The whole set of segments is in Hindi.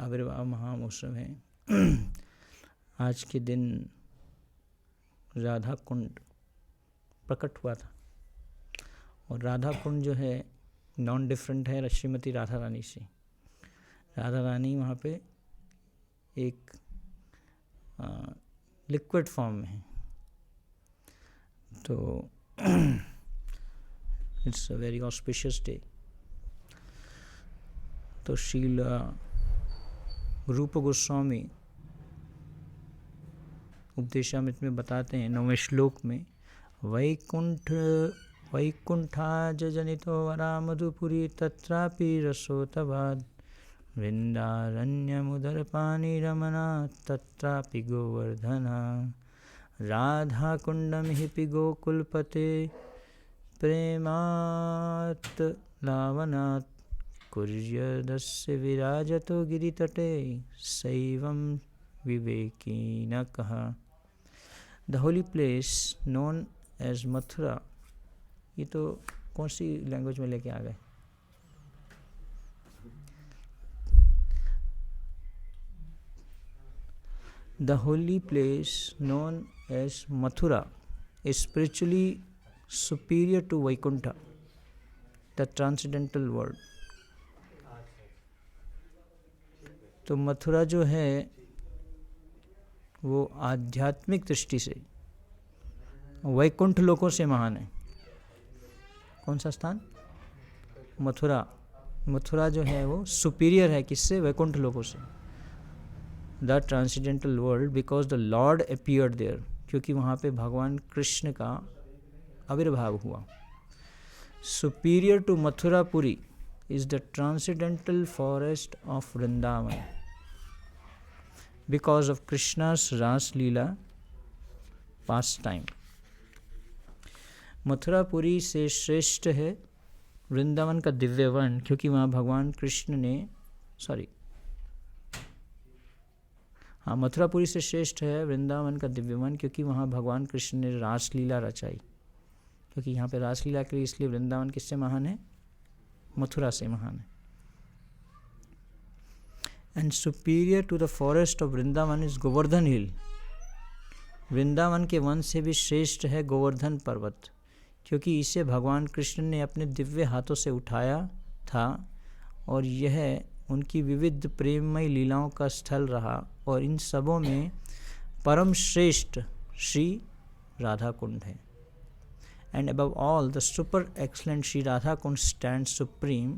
आविर्भाव महामहोत्सव है। आज के दिन राधा कुंड प्रकट हुआ था और राधा कुंड जो है नॉन डिफरेंट है श्रीमती राधा रानी से। राधा रानी वहाँ पे एक लिक्विड फॉर्म में है, तो it's a very auspicious day. तो श्रील रूप गोस्वामी उपदेशामृत में बताते हैं 9वें श्लोक में, वैकुंठा जनितो वरा मधुपुरी तत्रापि रसोतवाद वृंदारण्यमुदरपानि रमना तत्रापि गोवर्धना राधा कुंडम हि गोकुलपते प्रेमात् लावनात् कुर्यदस्य विराजतो गिरितटे सैवं विवेकिनः। The holy place known as Mathura, ये तो कौन सी लैंग्वेज में लेके आ गए? The holy place known as Mathura is spiritually superior to Vaikuntha, the transcendental world. तो मथुरा जो है वो आध्यात्मिक दृष्टि से वैकुंठ लोकों से महान है। कौन सा स्थान? मथुरा। मथुरा जो है वो सुपीरियर है किससे? वैकुंठ लोकों से। The transcendental world because the lord appeared there, क्योंकि वहाँ पे भगवान कृष्ण का आविर्भाव हुआ। Superior to Mathurapuri is the transcendental forest of Vrindavan because of Krishna's Ras Leela pastime. Mathurapuri से श्रेष्ठ है वृंदावन का दिव्य वन, क्योंकि वहाँ भगवान कृष्ण ने मथुरापुरी से श्रेष्ठ है वृंदावन का दिव्य वन, क्योंकि वहाँ भगवान कृष्ण ने रासलीला रचाई। क्योंकि यहाँ पे रासलीला के लिए इसलिए वृंदावन किससे महान है? मथुरा से महान है। And superior to the forest of Vrindavan is Govardhan hill. Vrindavan के वन से भी श्रेष्ठ है गोवर्धन पर्वत, क्योंकि इसे भगवान कृष्ण ने अपने दिव्य हाथों से उठाया था और यह उनकी विविध प्रेममय लीलाओं का स्थल रहा, और इन सबों में परम श्रेष्ठ श्री राधा कुंड है। And above all, the super excellent Shri Radha Kund stands supreme.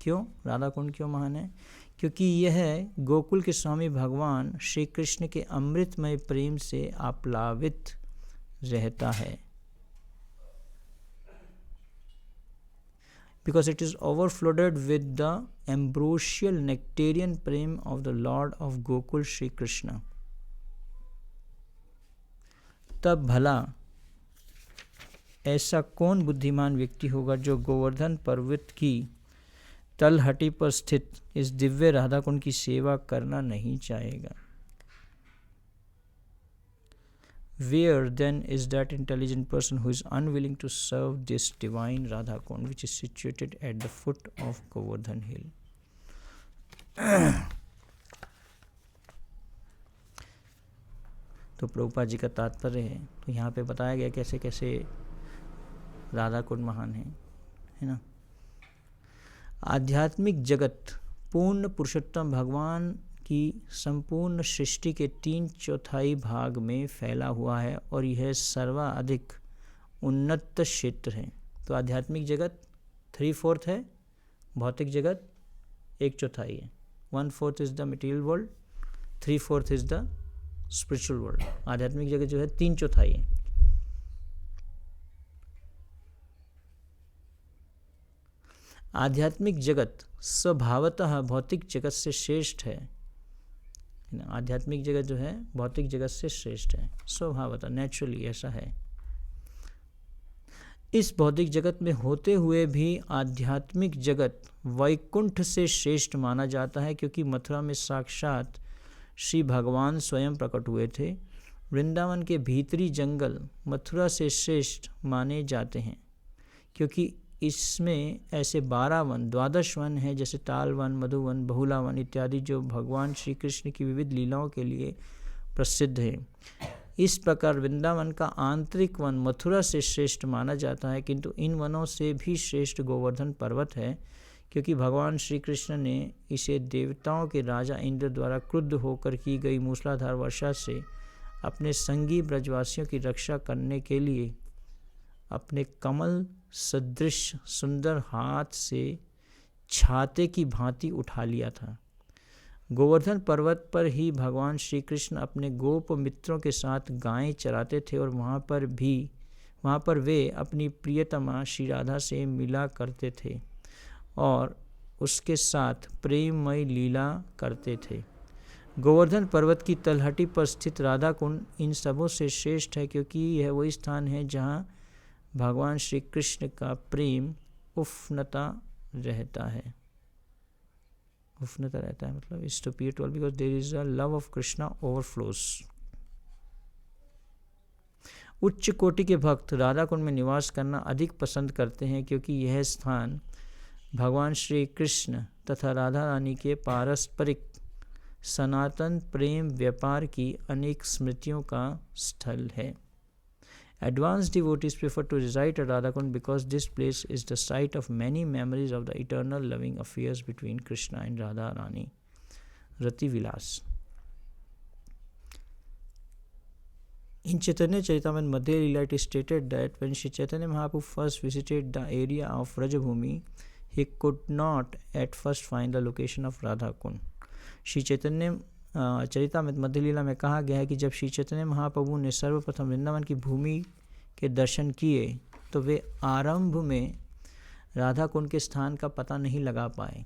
क्यों राधा कुंड क्यों महान है? क्योंकि यह गोकुल के स्वामी भगवान श्री कृष्ण के अमृतमय प्रेम से आप्लावित रहता है। Because it is overflooded with the ambrosial nectarian prem of the Lord of Gokul Shri Krishna. तब भला ऐसा कौन बुद्धिमान व्यक्ति होगा जो गोवर्धन पर्वत की तलहटी पर स्थित इस दिव्य राधा कुंड की सेवा करना नहीं चाहेगा? Where then is that intelligent person who is unwilling to serve this divine Radha Kund which is situated at the foot of Govardhan hill? तो प्रभुपाद जी का तात्पर्य है, तो यहाँ पे बताया गया कैसे कैसे राधा कुंड महान है ना। आध्यात्मिक जगत पूर्ण पुरुषोत्तम भगवान की संपूर्ण सृष्टि के 3/4 भाग में फैला हुआ है, और यह सर्वाधिक उन्नत क्षेत्र है। तो आध्यात्मिक जगत 3/4 है, भौतिक जगत 1/4 है। 1/4 is the material world, 3/4 is the spiritual world. आध्यात्मिक जगत जो है 3/4 है। आध्यात्मिक जगत स्वभावतः भौतिक जगत से श्रेष्ठ है। आध्यात्मिक जगत जो है भौतिक जगत से श्रेष्ठ है, स्वभावतः, नेचुरली ऐसा है। इस भौतिक जगत में होते हुए भी आध्यात्मिक जगत वैकुंठ से श्रेष्ठ माना जाता है, क्योंकि मथुरा में साक्षात श्री भगवान स्वयं प्रकट हुए थे। वृंदावन के भीतरी जंगल मथुरा से श्रेष्ठ माने जाते हैं, क्योंकि इसमें ऐसे 12 वन, 12 वन हैं, जैसे ताल वन, मधुवन, बहुला वन इत्यादि, जो भगवान श्री कृष्ण की विविध लीलाओं के लिए प्रसिद्ध है। इस प्रकार वृंदावन का आंतरिक वन मथुरा से श्रेष्ठ माना जाता है, किंतु इन वनों से भी श्रेष्ठ गोवर्धन पर्वत है, क्योंकि भगवान श्री कृष्ण ने इसे देवताओं के राजा इंद्र द्वारा क्रुद्ध होकर की गई मूसलाधार वर्षा से अपने संगी ब्रजवासियों की रक्षा करने के लिए अपने कमल सदृश सुंदर हाथ से छाते की भांति उठा लिया था। गोवर्धन पर्वत पर ही भगवान श्री कृष्ण अपने गोप मित्रों के साथ गायें चराते थे और वहाँ पर वे अपनी प्रियतमा श्री राधा से मिला करते थे और उसके साथ प्रेममय लीला करते थे। गोवर्धन पर्वत की तलहटी पर स्थित राधा कुंड इन सबों से श्रेष्ठ है, क्योंकि यह वही स्थान है जहाँ भगवान श्री कृष्ण का प्रेम उफनता रहता है। उफनता रहता है मतलब is to period because there is a love of Krishna overflows. उच्च कोटि के भक्त राधा कुंड में निवास करना अधिक पसंद करते हैं, क्योंकि यह स्थान भगवान श्री कृष्ण तथा राधा रानी के पारस्परिक सनातन प्रेम व्यापार की अनेक स्मृतियों का स्थल है। Advanced devotees prefer to reside at Radhakund because this place is the site of many memories of the eternal loving affairs between Krishna and Radha Rani. Rati Vilas. In Chaitanya Charitamrita Madhya Leela, it is stated that when Shri Chaitanya Mahaprabhu first visited the area of Vrajabhumi, he could not at first find the location of Radhakund. Shri Chaitanya Charitamrita मध्य लीला में कहा गया है कि जब श्री चैतन्य महाप्रभु ने सर्वप्रथम वृंदावन की भूमि के दर्शन किए तो वे आरंभ में राधा कुंड के स्थान का पता नहीं लगा पाए।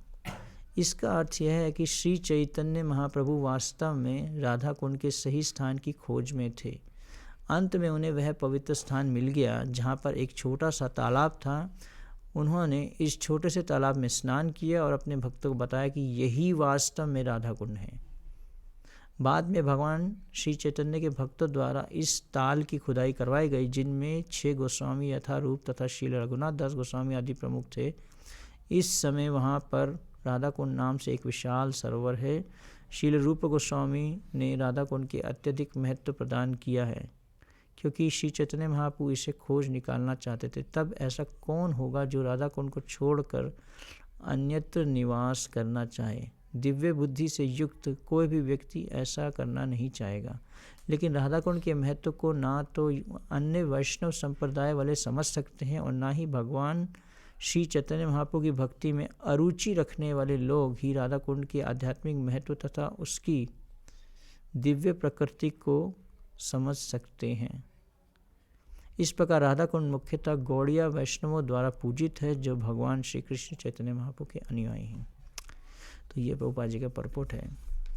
इसका अर्थ यह है कि श्री चैतन्य महाप्रभु वास्तव में राधा कुंड के सही स्थान की खोज में थे। अंत में उन्हें वह पवित्र स्थान मिल गया जहाँ पर एक छोटा सा तालाब था। उन्होंने इस छोटे से तालाब में स्नान किया और अपने भक्तों को बताया कि यही वास्तव में राधा कुंड है। बाद में भगवान श्री चैतन्य के भक्तों द्वारा इस ताल की खुदाई करवाई गई, जिनमें 6 गोस्वामी यथारूप तथा श्रील रघुनाथ दास गोस्वामी आदि प्रमुख थे। इस समय वहाँ पर राधा कुंड नाम से एक विशाल सरोवर है। श्रील रूप गोस्वामी ने राधा कुंड के अत्यधिक महत्व प्रदान किया है, क्योंकि श्री चैतन्य महाप्रभु इसे खोज निकालना चाहते थे। तब ऐसा कौन होगा जो राधा कुंड को छोड़कर अन्यत्र निवास करना चाहे? दिव्य बुद्धि से युक्त कोई भी व्यक्ति ऐसा करना नहीं चाहेगा। लेकिन राधा कुंड के महत्व को ना तो अन्य वैष्णव संप्रदाय वाले समझ सकते हैं और ना ही भगवान श्री चैतन्य महाप्रभु की भक्ति में अरुचि रखने वाले लोग ही राधा कुंड के आध्यात्मिक महत्व तथा उसकी दिव्य प्रकृति को समझ सकते हैं। इस प्रकार राधा कुंड मुख्यतः गौड़िया वैष्णवों द्वारा पूजित है, जो भगवान श्री कृष्ण चैतन्य महाप्रभु के अनुयायी हैं। तो ये प्रभुपाद जी का परपोट है।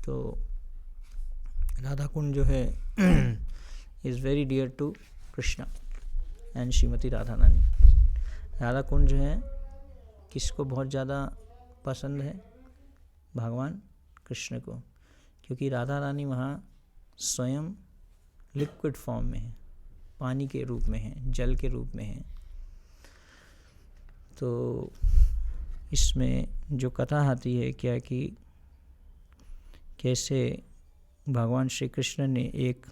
तो राधा कुंड जो है is very dear to Krishna and Shrimati Radha Rani. Radha Kund जो है किसको बहुत ज़्यादा पसंद है? भगवान कृष्ण को, क्योंकि राधा रानी वहाँ स्वयं लिक्विड फॉर्म में है, पानी के रूप में है, जल के रूप में है। तो इसमें जो कथा आती है क्या कि कैसे भगवान श्री कृष्ण ने एक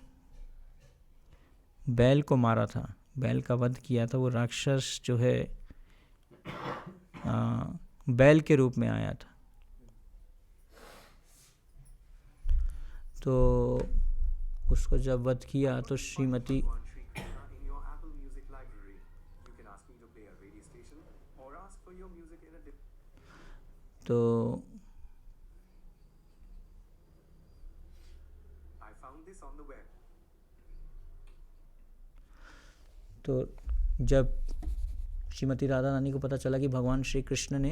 बैल को मारा था, बैल का वध किया था। वो राक्षस जो है बैल के रूप में आया था। तो उसको जब वध किया तो श्रीमती तो जब श्रीमती राधा रानी को पता चला कि भगवान श्री कृष्ण ने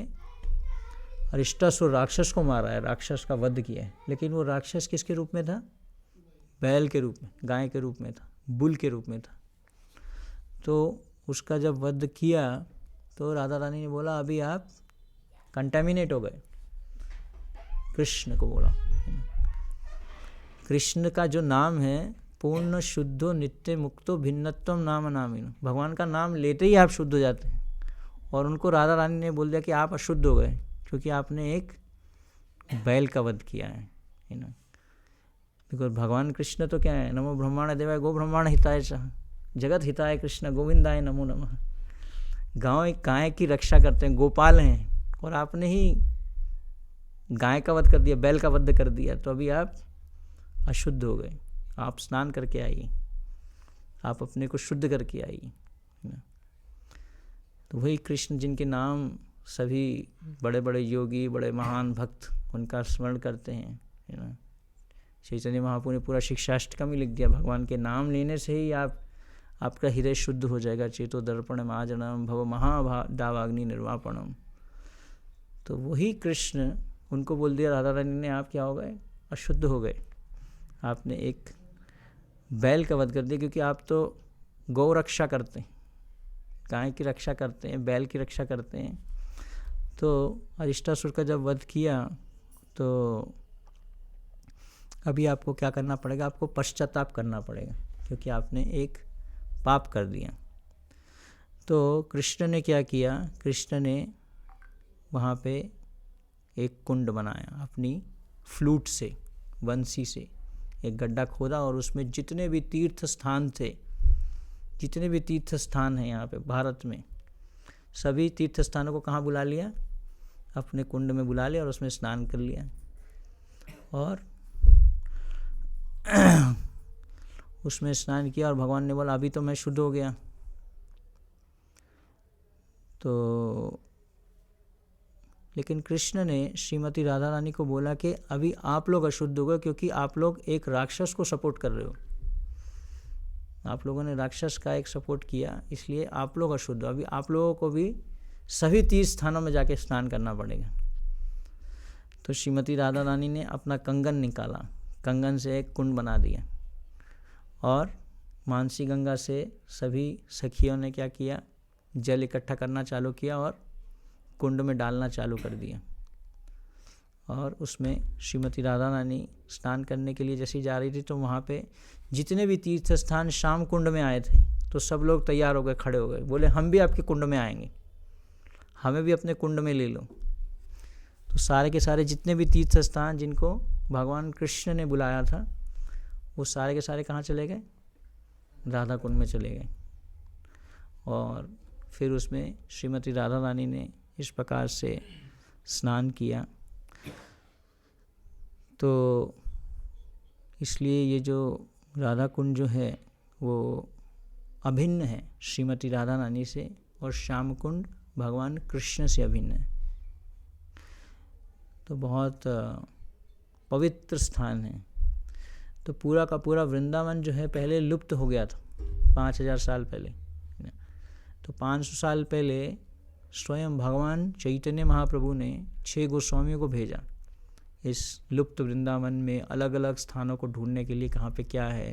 अरिष्टासुर राक्षस को मारा है, राक्षस का वध किया है, लेकिन वो राक्षस किसके रूप में था? बैल के रूप में, गाय के रूप में था, बुल के रूप में था। तो उसका जब वध किया तो राधा रानी ने बोला अभी आप कंटेमिनेट हो गए। कृष्ण को बोला, कृष्ण का जो नाम है पूर्ण शुद्धो नित्य मुक्तो भिन्नत्वम नाम नामिनो, भगवान का नाम लेते ही आप शुद्ध हो जाते हैं। और उनको राधा रानी ने बोल दिया कि आप अशुद्ध हो गए क्योंकि आपने एक बैल का वध किया है ना। बिकॉज भगवान कृष्ण तो क्या है, नमो ब्रह्मांड देवाय गो ब्रह्मांड हिताय च जगत हिताय कृष्ण गोविंदाय नमो नमः। गाय की रक्षा करते हैं, गोपाल हैं, और आपने ही गाय का वध कर दिया, बैल का वध कर दिया, तो अभी आप अशुद्ध हो गए। आप स्नान करके आइए, आप अपने को शुद्ध करके आइए। तो वही कृष्ण जिनके नाम सभी बड़े बड़े योगी, बड़े महान भक्त उनका स्मरण करते हैं, है ना। चैतन्य महाप्रभु ने पूरा शिक्षाष्टकम ही लिख दिया, भगवान के नाम लेने से ही आपका हृदय शुद्ध हो जाएगा। चेतो दर्पण महाजनम भव महादावाग्नि निर्वापणम। तो वही कृष्ण, उनको बोल दिया राधा रानी ने, आप क्या हो गए, अशुद्ध हो गए। आपने एक बैल का वध कर दिया, क्योंकि आप तो गौ रक्षा करते हैं, गाय की रक्षा करते हैं, बैल की रक्षा करते हैं। तो अरिष्टासुर का जब वध किया तो अभी आपको क्या करना पड़ेगा, आपको पश्चाताप करना पड़ेगा, क्योंकि आपने एक पाप कर दिया। तो कृष्ण ने क्या किया, कृष्ण ने वहाँ पे एक कुंड बनाया, अपनी फ्लूट से, बंसी से एक गड्ढा खोदा, और उसमें जितने भी तीर्थ स्थान थे, जितने भी तीर्थ स्थान हैं यहाँ पे भारत में, सभी तीर्थ स्थानों को कहाँ बुला लिया, अपने कुंड में बुला लिया और उसमें स्नान कर लिया। और उसमें स्नान किया और भगवान ने बोला अभी तो मैं शुद्ध हो गया। तो लेकिन कृष्ण ने श्रीमती राधा रानी को बोला कि अभी आप लोग अशुद्ध हो गए, क्योंकि आप लोग एक राक्षस को सपोर्ट कर रहे हो, आप लोगों ने राक्षस का एक सपोर्ट किया, इसलिए आप लोग अशुद्ध हो। अभी आप लोगों को भी सभी तीर्थ स्थानों में जाके स्नान करना पड़ेगा। तो श्रीमती राधा रानी ने अपना कंगन निकाला, कंगन से एक कुंड बना दिया, और मानसी गंगा से सभी सखियों ने क्या किया, जल इकट्ठा करना चालू किया और कुंड में डालना चालू कर दिया। और उसमें श्रीमती राधा रानी स्नान करने के लिए जैसी जा रही थी, तो वहाँ पे जितने भी तीर्थ स्थान शाम कुंड में आए थे, तो सब लोग तैयार हो गए, खड़े हो गए, बोले हम भी आपके कुंड में आएंगे, हमें भी अपने कुंड में ले लो। तो सारे के सारे जितने भी तीर्थ स्थान जिनको भगवान कृष्ण ने बुलाया था, वो सारे के सारे कहाँ चले गए, राधा कुंड में चले गए। और फिर उसमें श्रीमती राधा रानी ने इस प्रकार से स्नान किया। तो इसलिए ये जो राधा कुंड जो है वो अभिन्न है श्रीमती राधा रानी से, और श्याम कुंड भगवान कृष्ण से अभिन्न है। तो बहुत पवित्र स्थान है। तो पूरा का पूरा वृंदावन जो है पहले लुप्त हो गया था 5000 साल पहले। तो 500 साल पहले स्वयं भगवान चैतन्य महाप्रभु ने 6 गोस्वामियों को भेजा इस लुप्त वृंदावन में अलग अलग स्थानों को ढूंढने के लिए, कहाँ पे क्या है।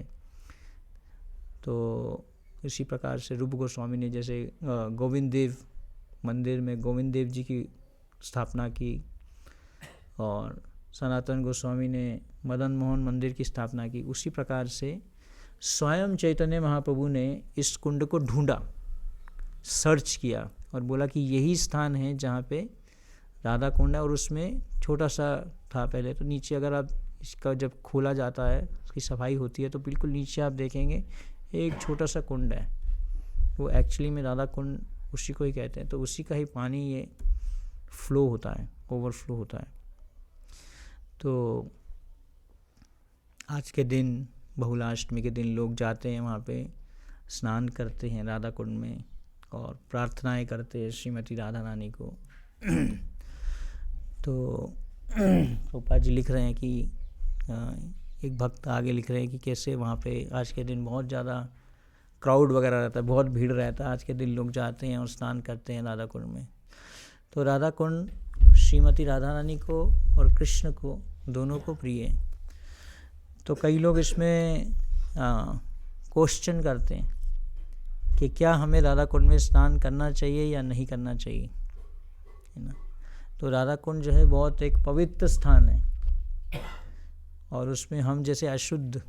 तो इसी प्रकार से रूप गोस्वामी ने जैसे गोविंद देव मंदिर में गोविंद देव जी की स्थापना की, और सनातन गोस्वामी ने मदन मोहन मंदिर की स्थापना की। उसी प्रकार से स्वयं चैतन्य महाप्रभु ने इस कुंड को ढूंढा, सर्च किया, और बोला कि यही स्थान है जहाँ पे राधा कुंड है। और उसमें छोटा सा था पहले, तो नीचे अगर आप इसका जब खोला जाता है, उसकी सफाई होती है, तो बिल्कुल नीचे आप देखेंगे एक छोटा सा कुंड है। वो एक्चुअली में राधा कुंड उसी को ही कहते हैं। तो उसी का ही पानी ये फ्लो होता है, ओवरफ्लो होता है। तो आज के दिन, बहुलाष्टमी के दिन लोग जाते हैं वहाँ पे, स्नान करते हैं राधा कुंड में, और प्रार्थनाएं करते हैं श्रीमती राधा रानी को। तो प्रभुपाद जी लिख रहे हैं कि एक भक्त आगे लिख रहे हैं कि कैसे वहाँ पे आज के दिन बहुत ज़्यादा क्राउड वगैरह रहता है, बहुत भीड़ रहता है। आज के दिन लोग जाते हैं और स्नान करते हैं राधा कुंड में। तो राधा कुंड श्रीमती राधा रानी को और कृष्ण को, दोनों को प्रिय है। तो कई लोग इसमें क्वेश्चन करते हैं कि क्या हमें राधा कुंड में स्नान करना चाहिए या नहीं करना चाहिए, है ना। तो राधा कुंड जो है बहुत एक पवित्र स्थान है, और उसमें हम जैसे अशुद्ध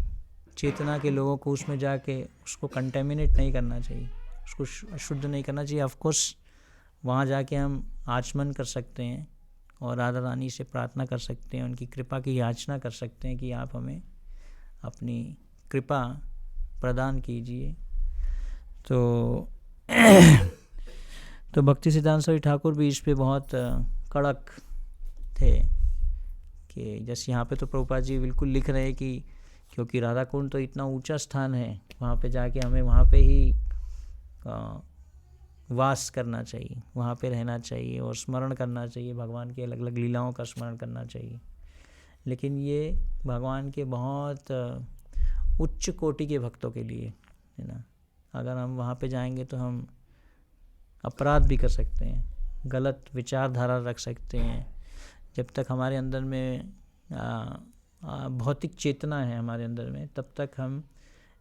चेतना के लोगों को उसमें जाके उसको कंटेमिनेट नहीं करना चाहिए, उसको अशुद्ध नहीं करना चाहिए। ऑफ कोर्स वहाँ जाके हम आचमन कर सकते हैं और राधा रानी से प्रार्थना कर सकते हैं, उनकी कृपा की याचना कर सकते हैं कि आप हमें अपनी कृपा प्रदान कीजिए। तो भक्ति सिद्धांत सरस्वती ठाकुर भी इस पे बहुत कड़क थे कि जैसे यहाँ पे तो प्रभुपाद जी बिल्कुल लिख रहे हैं कि क्योंकि राधा कुंड तो इतना ऊंचा स्थान है, वहाँ पे जाके हमें वहाँ पे ही वास करना चाहिए, वहाँ पे रहना चाहिए और स्मरण करना चाहिए, भगवान के अलग अलग लीलाओं का स्मरण करना चाहिए। लेकिन ये भगवान के बहुत उच्च कोटि के भक्तों के लिए है ना। अगर हम वहाँ पे जाएंगे तो हम अपराध भी कर सकते हैं, गलत विचारधारा रख सकते हैं। जब तक हमारे अंदर में भौतिक चेतना है हमारे अंदर में, तब तक हम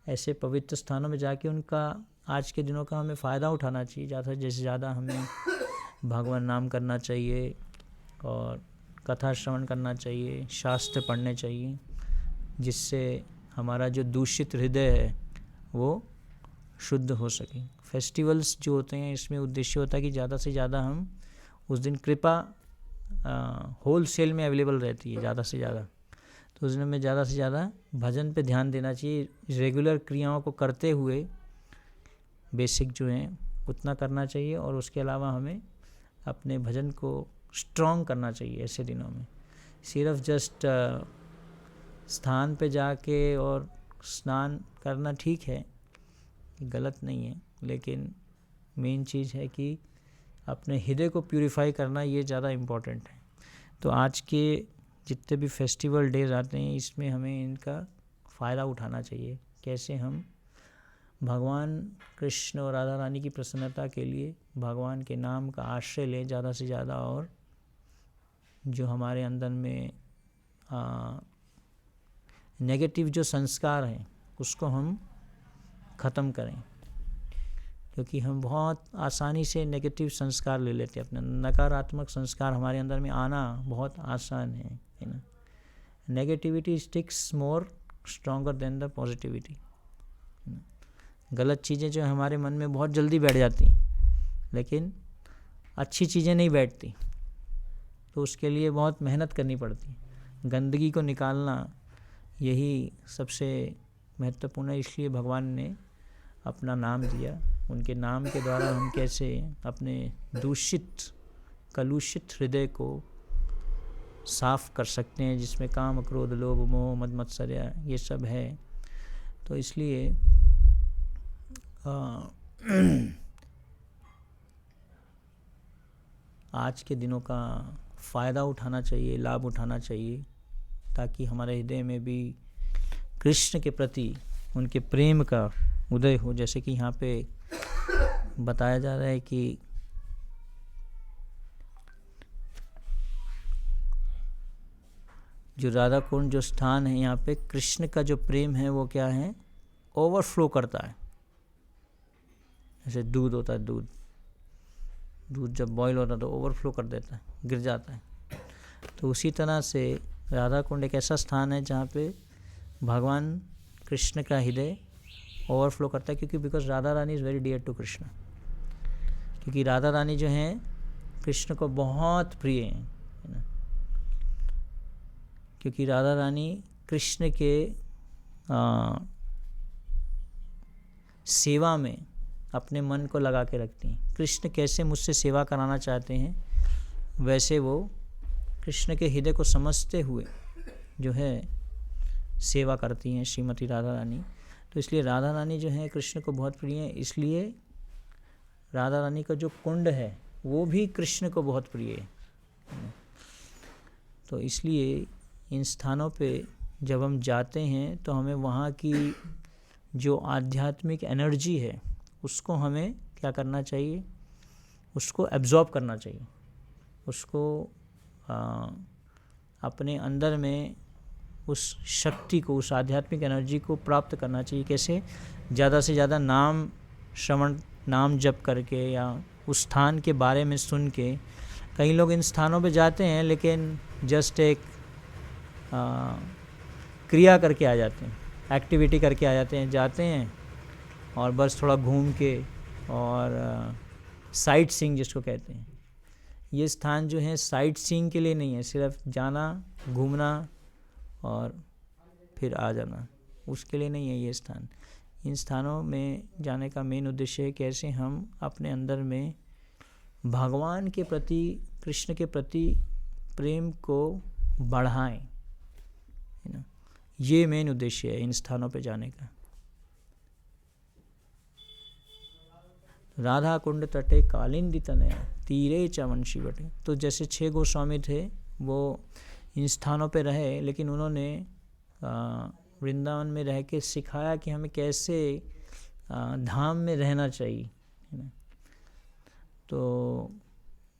ऐसे पवित्र स्थानों में जाके उनका आज के दिनों का हमें फ़ायदा उठाना चाहिए। ज़्यादा जैसे ज़्यादा हमें भगवान नाम करना चाहिए और कथा श्रवण करना चाहिए, शास्त्र पढ़ने चाहिए, जिससे हमारा जो दूषित हृदय है वो शुद्ध हो सके। फेस्टिवल्स जो होते हैं इसमें उद्देश्य होता है कि ज़्यादा से ज़्यादा हम उस दिन कृपा होल सेल में अवेलेबल रहती है ज़्यादा से ज़्यादा, तो उस दिन में ज़्यादा से ज़्यादा भजन पे ध्यान देना चाहिए। रेगुलर क्रियाओं को करते हुए बेसिक जो हैं उतना करना चाहिए और उसके अलावा हमें अपने भजन को स्ट्रॉन्ग करना चाहिए ऐसे दिनों में। सिर्फ जस्ट स्थान पे जाके और स्नान करना ठीक है, गलत नहीं है, लेकिन मेन चीज़ है कि अपने हृदय को प्यूरिफाई करना, ये ज़्यादा इम्पोर्टेंट है। तो आज के जितने भी फेस्टिवल डेज आते हैं इसमें हमें इनका फ़ायदा उठाना चाहिए। कैसे हम भगवान कृष्ण और राधा रानी की प्रसन्नता के लिए भगवान के नाम का आश्रय लें ज़्यादा से ज़्यादा, और जो हमारे अंदर में नेगेटिव जो संस्कार हैं उसको हम ख़त्म करें, क्योंकि हम बहुत आसानी से नेगेटिव संस्कार ले लेते हैं। अपने नकारात्मक संस्कार हमारे अंदर में आना बहुत आसान है ना। Negativity sticks more stronger than the positivity. गलत चीज़ें जो हमारे मन में बहुत जल्दी बैठ जाती, लेकिन अच्छी चीज़ें नहीं बैठती, तो उसके लिए बहुत मेहनत करनी पड़ती। गंदगी को निकालना यही सबसे महत्वपूर्ण है। इसलिए भगवान ने अपना नाम दिया। उनके नाम के द्वारा हम कैसे अपने दूषित कलुषित हृदय को साफ कर सकते हैं, जिसमें काम क्रोध लोभ मोह मद मत्सर्य ये सब है। तो इसलिए आज के दिनों का फ़ायदा उठाना चाहिए, लाभ उठाना चाहिए, ताकि हमारे हृदय में भी कृष्ण के प्रति उनके प्रेम का उदय हो। जैसे कि यहाँ पे बताया जा रहा है कि जो राधा कुंड जो स्थान है, यहाँ पे कृष्ण का जो प्रेम है वो क्या है, ओवरफ्लो करता है। जैसे दूध होता है, दूध जब बॉईल होता है तो ओवरफ्लो कर देता है, गिर जाता है। तो उसी तरह से राधा कुंड एक ऐसा स्थान है जहाँ पे भगवान कृष्ण का हृदय ओवरफ्लो करता है, क्योंकि because Radha Rani is very dear to Krishna. क्योंकि राधा रानी जो हैं कृष्ण को बहुत प्रिय हैं, है ना। क्योंकि राधा रानी कृष्ण के सेवा में अपने मन को लगा के रखती हैं। कृष्ण कैसे मुझसे सेवा कराना चाहते हैं, वैसे वो कृष्ण के हृदय को समझते हुए जो है सेवा करती हैं श्रीमती राधा रानी। तो इसलिए राधा रानी जो है कृष्ण को बहुत प्रिय है। इसलिए राधा रानी का जो कुंड है वो भी कृष्ण को बहुत प्रिय है। तो इसलिए इन स्थानों पे जब हम जाते हैं तो हमें वहाँ की जो आध्यात्मिक एनर्जी है उसको हमें क्या करना चाहिए, उसको एब्जॉर्ब करना चाहिए, उसको अपने अंदर में उस शक्ति को, उस आध्यात्मिक एनर्जी को प्राप्त करना चाहिए। कैसे, ज़्यादा से ज़्यादा नाम श्रवण, नाम जप करके या उस स्थान के बारे में सुन के। कई लोग इन स्थानों पे जाते हैं लेकिन जस्ट एक क्रिया करके आ जाते हैं, एक्टिविटी करके आ जाते हैं, जाते हैं और बस थोड़ा घूम के और साइट सीइंग जिसको कहते हैं। ये स्थान जो है साइट सीइंग के लिए नहीं है, सिर्फ जाना, घूमना और फिर आ जाना, उसके लिए नहीं है ये स्थान। इन स्थानों में जाने का मेन उद्देश्य है कैसे हम अपने अंदर में भगवान के प्रति, कृष्ण के प्रति प्रेम को बढ़ाएं, है ना। ये मेन उद्देश्य है इन स्थानों पे जाने का। राधा कुंड तटे कालिंदी तनया तीरे चवंशी बटे। तो जैसे 6 गोस्वामी थे, वो इन स्थानों पे रहे, लेकिन उन्होंने वृंदावन में रह के सिखाया कि हमें कैसे धाम में रहना चाहिए, है ना। तो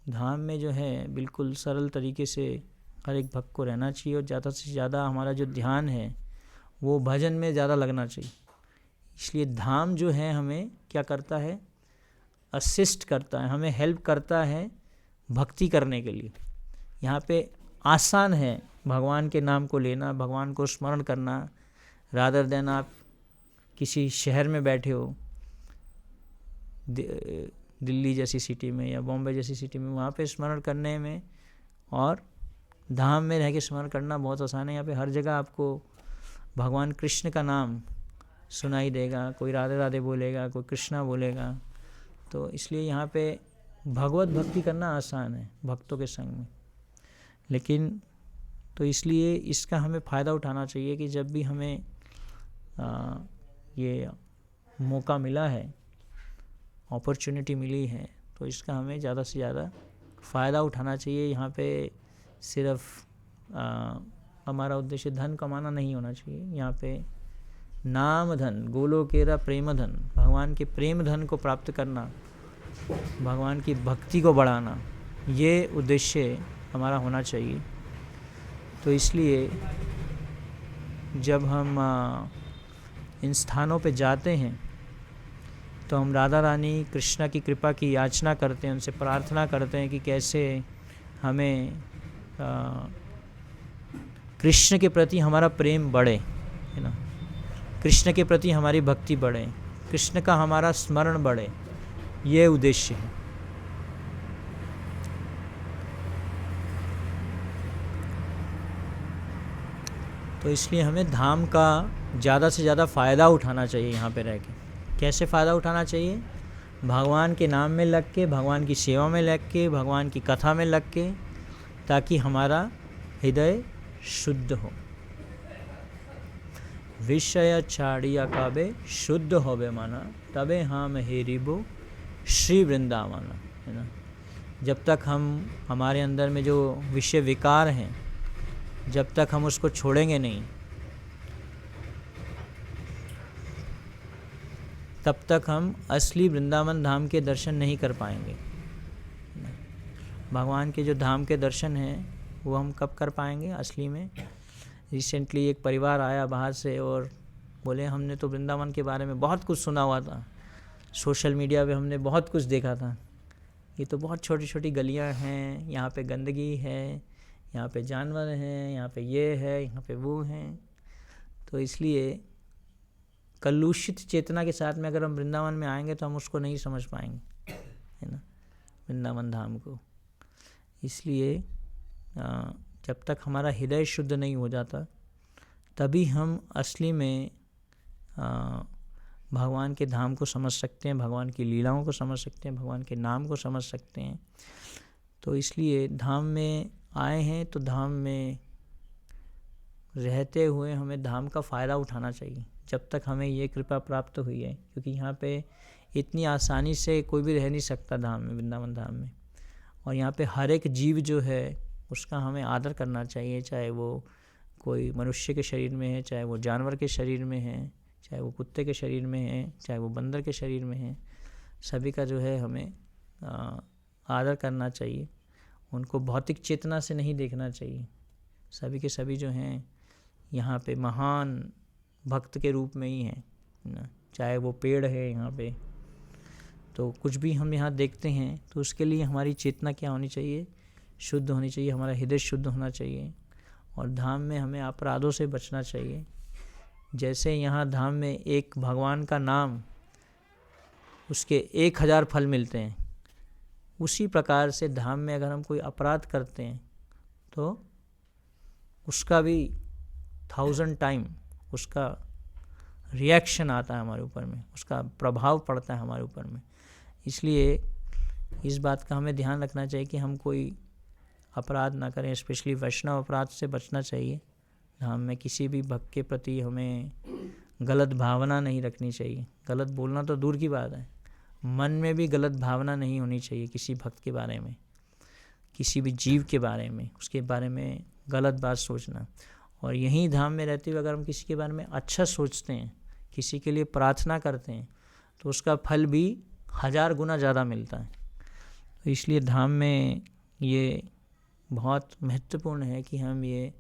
धाम में जो है बिल्कुल सरल तरीके से हर एक भक्त को रहना चाहिए, और ज़्यादा से ज़्यादा हमारा जो ध्यान है वो भजन में ज़्यादा लगना चाहिए। इसलिए धाम जो है हमें क्या करता है, असिस्ट करता है, हमें हेल्प करता है भक्ति करने के लिए। यहाँ पे आसान है भगवान के नाम को लेना, भगवान को स्मरण करना, रादर देन आप किसी शहर में बैठे हो, दिल्ली जैसी सिटी में या बॉम्बे जैसी सिटी में, वहाँ पे स्मरण करने में और धाम में रह के स्मरण करना बहुत आसान है। यहाँ पे हर जगह आपको भगवान कृष्ण का नाम सुनाई देगा, कोई राधे राधे बोलेगा, कोई कृष्णा बोलेगा। तो इसलिए यहाँ पे भगवत भक्ति करना आसान है भक्तों के संग में। लेकिन तो इसलिए इसका हमें फ़ायदा उठाना चाहिए कि जब भी हमें ये मौका मिला है, अपॉर्चुनिटी मिली है, तो इसका हमें ज़्यादा से ज़्यादा फ़ायदा उठाना चाहिए। यहाँ पे सिर्फ हमारा उद्देश्य धन कमाना नहीं होना चाहिए। यहाँ पे नाम धन, गोलोकेरा प्रेम धन, भगवान के प्रेम धन को प्राप्त करना, भगवान की भक्ति को बढ़ाना, ये उद्देश्य हमारा होना चाहिए। तो इसलिए जब हम इन स्थानों पे जाते हैं तो हम राधा रानी कृष्णा की कृपा की याचना करते हैं, उनसे प्रार्थना करते हैं कि कैसे हमें कृष्ण के प्रति हमारा प्रेम बढ़े, है ना, कृष्ण के प्रति हमारी भक्ति बढ़े, कृष्ण का हमारा स्मरण बढ़े, ये उद्देश्य है। तो इसलिए हमें धाम का ज़्यादा से ज़्यादा फ़ायदा उठाना चाहिए। यहाँ पे रह के कैसे फ़ायदा उठाना चाहिए, भगवान के नाम में लग के, भगवान की सेवा में लग के, भगवान की कथा में लग के, ताकि हमारा हृदय शुद्ध हो, विषय छाड़िया काबे शुद्ध होबे माना, तबे हम हेरिबो श्री वृंदावन, है ना। जब तक हम हमारे अंदर में जो विषय विकार हैं, जब तक हम उसको छोड़ेंगे नहीं, तब तक हम असली वृंदावन धाम के दर्शन नहीं कर पाएंगे। भगवान के जो धाम के दर्शन हैं वो हम कब कर पाएंगे असली में। रिसेंटली एक परिवार आया बाहर से और बोले हमने तो वृंदावन के बारे में बहुत कुछ सुना हुआ था, सोशल मीडिया पे हमने बहुत कुछ देखा था, ये तो बहुत छोटी छोटी गलियां हैं, यहाँ पे गंदगी है, यहाँ पे जानवर हैं, यहाँ पे ये है, यहाँ पे वो हैं। तो इसलिए कलुषित चेतना के साथ में अगर हम वृंदावन में आएंगे तो हम उसको नहीं समझ पाएंगे, है ना, वृंदावन धाम को। इसलिए जब तक हमारा हृदय शुद्ध नहीं हो जाता तभी हम असली में भगवान के धाम को समझ सकते हैं, भगवान की लीलाओं को समझ सकते हैं, भगवान के नाम को समझ सकते हैं। तो इसलिए धाम में आए हैं तो धाम में रहते हुए हमें धाम का फ़ायदा उठाना चाहिए जब तक हमें ये कृपा प्राप्त हुई है, क्योंकि यहाँ पे इतनी आसानी से कोई भी रह नहीं सकता धाम में, वृंदावन धाम में। और यहाँ पे हर एक जीव जो है उसका हमें आदर करना चाहिए, चाहे वो कोई मनुष्य के शरीर में है, चाहे वो जानवर के शरीर में है, चाहे वो कुत्ते के शरीर में है, चाहे वो बंदर के शरीर में है, सभी का जो है हमें आदर करना चाहिए। उनको भौतिक चेतना से नहीं देखना चाहिए। सभी के सभी जो हैं यहाँ पे महान भक्त के रूप में ही हैं ना, चाहे वो पेड़ है यहाँ पे, तो कुछ भी हम यहाँ देखते हैं तो उसके लिए हमारी चेतना क्या होनी चाहिए, शुद्ध होनी चाहिए, हमारा हृदय शुद्ध होना चाहिए। और धाम में हमें अपराधों से बचना चाहिए। जैसे यहाँ धाम में एक भगवान का नाम, उसके 1000 फल मिलते हैं, उसी प्रकार से धाम में अगर हम कोई अपराध करते हैं तो उसका भी 1000 टाइम उसका रिएक्शन आता है हमारे ऊपर में, उसका प्रभाव पड़ता है हमारे ऊपर में। इसलिए इस बात का हमें ध्यान रखना चाहिए कि हम कोई अपराध ना करें, स्पेशली वैष्णव अपराध से बचना चाहिए। धाम में किसी भी भक्त के प्रति हमें गलत भावना नहीं रखनी चाहिए। गलत बोलना तो दूर की बात है, मन में भी गलत भावना नहीं होनी चाहिए किसी भक्त के बारे में, किसी भी जीव के बारे में, उसके बारे में गलत बात सोचना। और यहीं धाम में रहते हुए अगर हम किसी के बारे में अच्छा सोचते हैं, किसी के लिए प्रार्थना करते हैं, तो उसका फल भी 1000 गुना ज़्यादा मिलता है। तो इसलिए धाम में ये बहुत महत्वपूर्ण है कि हम ये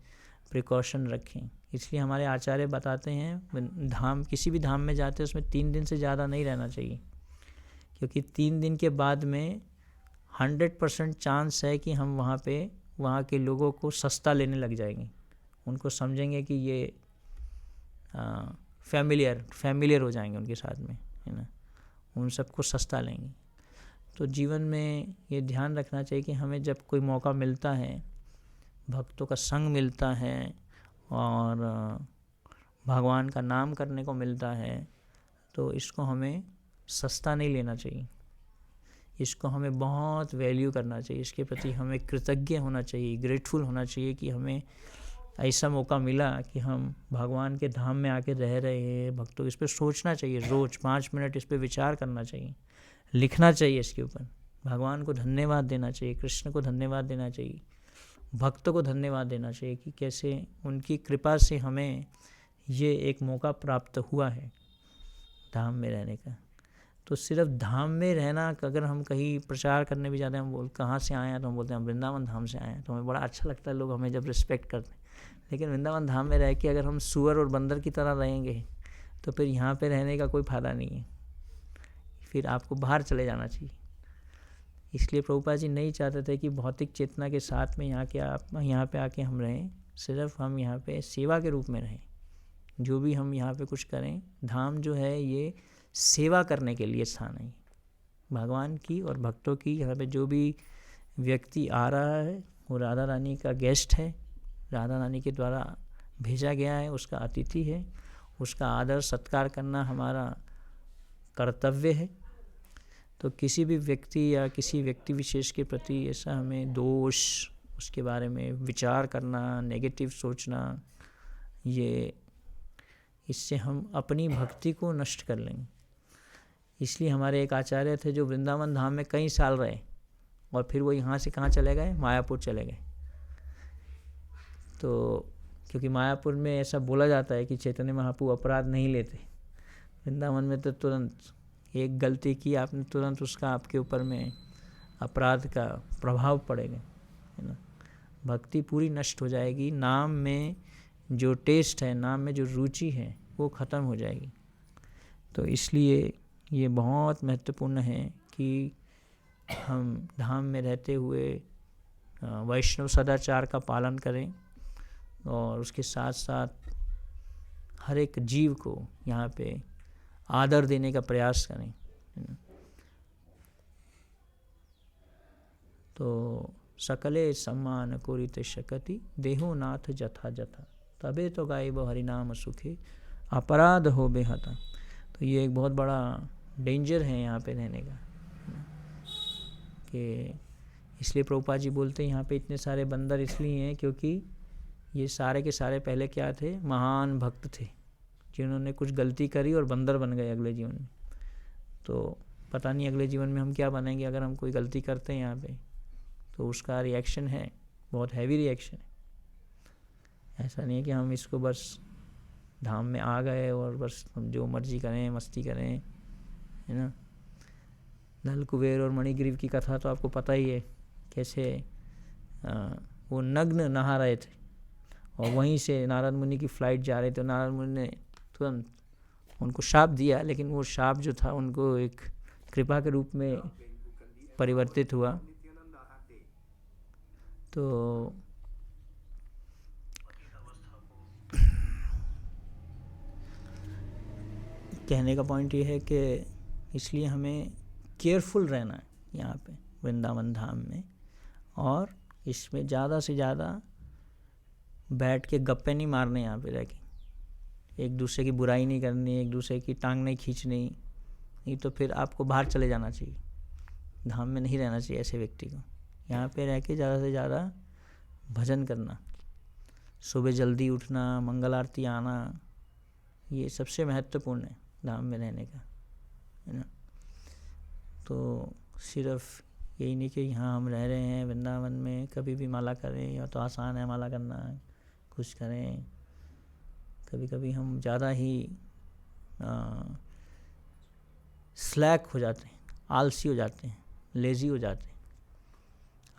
प्रिकॉशन रखें। इसलिए हमारे आचार्य बताते हैं धाम, किसी भी धाम में जाते हैं उसमें 3 दिन से ज़्यादा नहीं रहना चाहिए, क्योंकि 3 दिन के बाद में 100% चांस है कि हम वहाँ के लोगों को सस्ता लेने लग जाएंगे। उनको समझेंगे कि ये फैमिलियर हो जाएंगे उनके साथ में, है ना, उन सबको सस्ता लेंगे। तो जीवन में ये ध्यान रखना चाहिए कि हमें जब कोई मौका मिलता है, भक्तों का संग मिलता है और भगवान का नाम करने को मिलता है, तो इसको हमें सस्ता नहीं लेना चाहिए। इसको हमें बहुत वैल्यू करना चाहिए, इसके प्रति हमें कृतज्ञ होना चाहिए, ग्रेटफुल होना चाहिए कि हमें ऐसा मौका मिला कि हम भगवान के धाम में आके रह रहे हैं। भक्तों इस पर सोचना चाहिए, रोज़ 5 मिनट इस पर विचार करना चाहिए, लिखना चाहिए इसके ऊपर, भगवान को धन्यवाद देना चाहिए, कृष्ण को धन्यवाद देना चाहिए, भक्तों को धन्यवाद देना चाहिए कि कैसे उनकी कृपा से हमें ये एक मौका प्राप्त हुआ है धाम में रहने का। तो सिर्फ धाम में रहना, अगर हम कहीं प्रचार करने भी जाते हैं, हम कहाँ से आए हैं, तो हम बोलते हैं हम वृंदावन धाम से आए हैं, तो हमें बड़ा अच्छा लगता है, लोग हमें जब रिस्पेक्ट करते हैं। लेकिन वृंदावन धाम में रह के अगर हम सुअर और बंदर की तरह रहेंगे तो फिर यहाँ पे रहने का कोई फ़ायदा नहीं है, फिर आपको बाहर चले जाना चाहिए। इसलिए प्रभुपाद जी नहीं चाहते थे कि भौतिक चेतना के साथ में यहाँ पे आके हम रहें, सिर्फ हम यहाँ पे सेवा के रूप में रहें। जो भी हम यहाँ पे कुछ करें, धाम जो है ये सेवा करने के लिए स्थान है भगवान की और भक्तों की। यहाँ पे जो भी व्यक्ति आ रहा है वो राधा रानी का गेस्ट है, राधा रानी के द्वारा भेजा गया है, उसका अतिथि है, उसका आदर सत्कार करना हमारा कर्तव्य है। तो किसी भी व्यक्ति या किसी व्यक्ति विशेष के प्रति ऐसा हमें दोष, उसके बारे में विचार करना, नेगेटिव सोचना, ये इससे हम अपनी भक्ति को नष्ट कर लेंगे। इसलिए हमारे एक आचार्य थे जो वृंदावन धाम में कई साल रहे और फिर वो यहाँ से कहाँ चले गए, मायापुर चले गए। तो क्योंकि मायापुर में ऐसा बोला जाता है कि चैतन्य महाप्रभु अपराध नहीं लेते, वृंदावन में तो तुरंत एक गलती की आपने, तुरंत उसका आपके ऊपर में अपराध का प्रभाव पड़ेगा, है ना, भक्ति पूरी नष्ट हो जाएगी, नाम में जो टेस्ट है, नाम में जो रुचि है वो ख़त्म हो जाएगी। तो इसलिए ये बहुत महत्वपूर्ण है कि हम धाम में रहते हुए वैष्णव सदाचार का पालन करें और उसके साथ साथ हर एक जीव को यहाँ पे आदर देने का प्रयास करें। तो सकले सम्मान कोरिते शकति देहो नाथ जथा जथा तबे तो गायब हरिनाम सुखे अपराध हो बेहता। तो ये एक बहुत बड़ा डेंजर है यहाँ पे रहने का, कि इसलिए प्रभुपाद जी बोलते हैं यहाँ पे इतने सारे बंदर इसलिए हैं क्योंकि ये सारे के सारे पहले क्या थे, महान भक्त थे जिन्होंने कुछ गलती करी और बंदर बन गए अगले जीवन में। तो पता नहीं अगले जीवन में हम क्या बनेंगे अगर हम कोई गलती करते हैं यहाँ पे, तो उसका रिएक्शन है, बहुत हैवी रिएक्शन है। ऐसा नहीं है कि हम इसको बस धाम में आ गए और बस हम जो मर्जी करें, मस्ती करें, है ना। नल कुबेर और मणिग्रीव की कथा तो आपको पता ही है, कैसे वो नग्न नहा रहे थे और वहीं से नारद मुनि की फ़्लाइट जा रहे थे। नारद मुनि ने तुरंत उनको शाप दिया, लेकिन वो शाप जो था उनको एक कृपा के रूप में परिवर्तित हुआ। तो कहने का पॉइंट ये है कि इसलिए हमें केयरफुल रहना है यहाँ पे, वृंदावन धाम में, और इसमें ज़्यादा से ज़्यादा बैठ के गप्पे नहीं मारने, यहाँ पे रह के एक दूसरे की बुराई नहीं करनी, एक दूसरे की टांग नहीं खींचनी, नहीं तो फिर आपको बाहर चले जाना चाहिए, धाम में नहीं रहना चाहिए ऐसे व्यक्ति को। यहाँ पे रह के ज़्यादा से ज़्यादा भजन करना, सुबह जल्दी उठना, मंगल आरती आना, ये सबसे महत्वपूर्ण है धाम में रहने का, है ना। तो सिर्फ यही नहीं कि यहाँ हम रह रहे हैं वृंदावन में, कभी भी माला करें, या तो आसान है माला करना, कुछ करें। कभी कभी हम ज़्यादा ही स्लैक हो जाते हैं, आलसी हो जाते हैं, लेज़ी हो जाते हैं।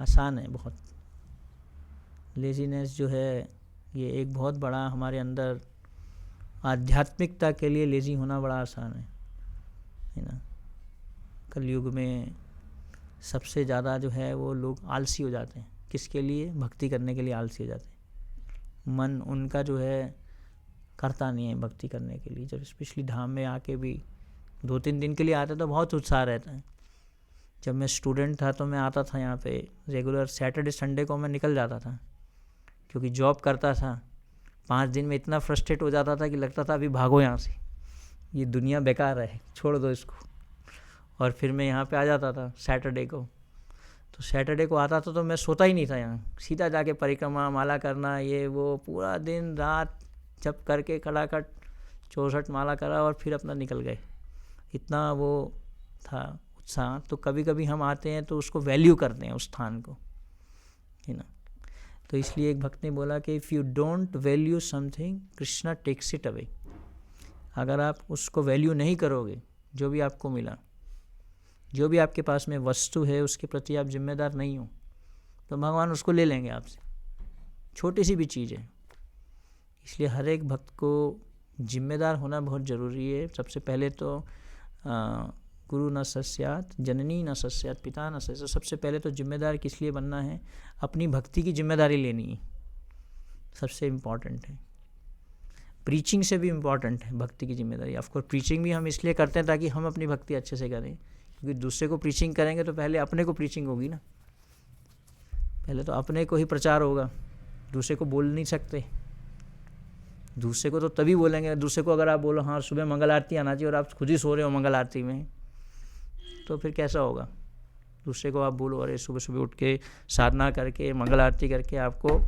आसान है बहुत, लेज़ीनेस जो है ये एक बहुत बड़ा हमारे अंदर, आध्यात्मिकता के लिए लेज़ी होना बड़ा आसान है ना। कलयुग में सबसे ज़्यादा जो है वो लोग आलसी हो जाते हैं। किसके लिए? भक्ति करने के लिए आलसी हो जाते हैं। मन उनका जो है करता नहीं है भक्ति करने के लिए। जब स्पेशली धाम में आके भी 2-3 दिन के लिए आते तो बहुत उत्साह रहता है। जब मैं स्टूडेंट था तो मैं आता था यहाँ पे रेगुलर, सैटरडे संडे को मैं निकल जाता था, क्योंकि जॉब करता था। 5 दिन में इतना फ्रस्ट्रेट हो जाता था कि लगता था अभी भागो यहाँ से, ये दुनिया बेकार है, छोड़ दो इसको। और फिर मैं यहाँ पे आ जाता था सैटरडे को। तो सैटरडे को आता था तो मैं सोता ही नहीं था यहाँ, सीधा जाके परिक्रमा, माला करना, ये वो पूरा दिन रात जब करके खड़ाखट 64 माला करा और फिर अपना निकल गए। इतना वो था उत्साह। तो कभी कभी हम आते हैं तो उसको वैल्यू करते हैं, उस स्थान को, है ना। तो इसलिए एक भक्त ने बोला कि if you don't value something, Krishna takes it away. अगर आप उसको वैल्यू नहीं करोगे, जो भी आपको मिला, जो भी आपके पास में वस्तु है, उसके प्रति आप जिम्मेदार नहीं हो, तो भगवान उसको ले लेंगे आपसे, छोटी सी भी चीज़ है। इसलिए हर एक भक्त को जिम्मेदार होना बहुत ज़रूरी है। सबसे पहले तो गुरु न सस्यात, जननी न सस्यात, पिता न सस्यात। सबसे पहले तो जिम्मेदार किस लिए बनना है? अपनी भक्ति की जिम्मेदारी लेनी है, सबसे इम्पॉर्टेंट है। प्रीचिंग से भी इम्पॉर्टेंट है भक्ति की जिम्मेदारी। ऑफकोर्स प्रीचिंग भी हम इसलिए करते हैं ताकि हम अपनी भक्ति अच्छे से करें, क्योंकि दूसरे को प्रीचिंग करेंगे तो पहले अपने को प्रीचिंग होगी ना। पहले तो अपने को ही प्रचार होगा, दूसरे को बोल नहीं सकते। दूसरे को तो तभी बोलेंगे, दूसरे को अगर आप बोलो हाँ सुबह मंगल आरती आना चाहिए और आप खुद ही सो रहे हो मंगल आरती में, तो फिर कैसा होगा? दूसरे को आप बोलो अरे सुबह सुबह उठ के साधना करके मंगल आरती करके आपको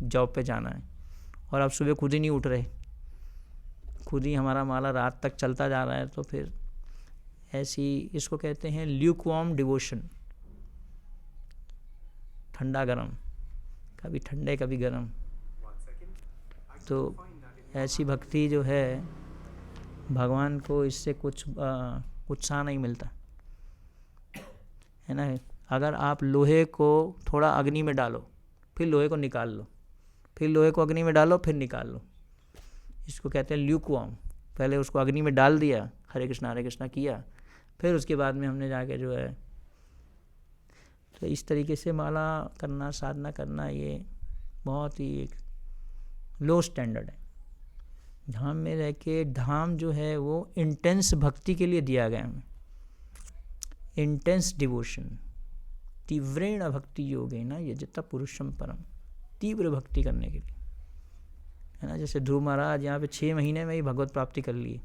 जॉब पे जाना है, और आप सुबह खुद ही नहीं उठ रहे, खुद ही हमारा माला रात तक चलता जा रहा है, तो फिर ऐसी, इसको कहते हैं ल्यूकवार्म डिवोशन, ठंडा गरम, कभी ठंडे कभी गरम। तो ऐसी भक्ति जो है भगवान को इससे कुछ उत्साह नहीं मिलता, है ना। अगर आप लोहे को थोड़ा अग्नि में डालो, फिर लोहे को निकाल लो, फिर लोहे को अग्नि में डालो, फिर निकाल लो, इसको कहते हैं ल्यूकवार्म। पहले उसको अग्नि में डाल दिया, हरे कृष्णा किया, फिर उसके बाद में हमने जाके जो है, तो इस तरीके से माला करना, साधना करना, ये बहुत ही एक लो स्टैंडर्ड है। धाम में रह के, धाम जो है वो इंटेंस भक्ति के लिए दिया गया हमें, इंटेंस डिवोशन। तीव्रेण भक्ति योगेन यजता पुरुषम परम, तीव्र भक्ति करने के लिए, है ना। जैसे ध्रुव महाराज यहाँ पे 6 महीने में ही भगवत प्राप्ति कर लिए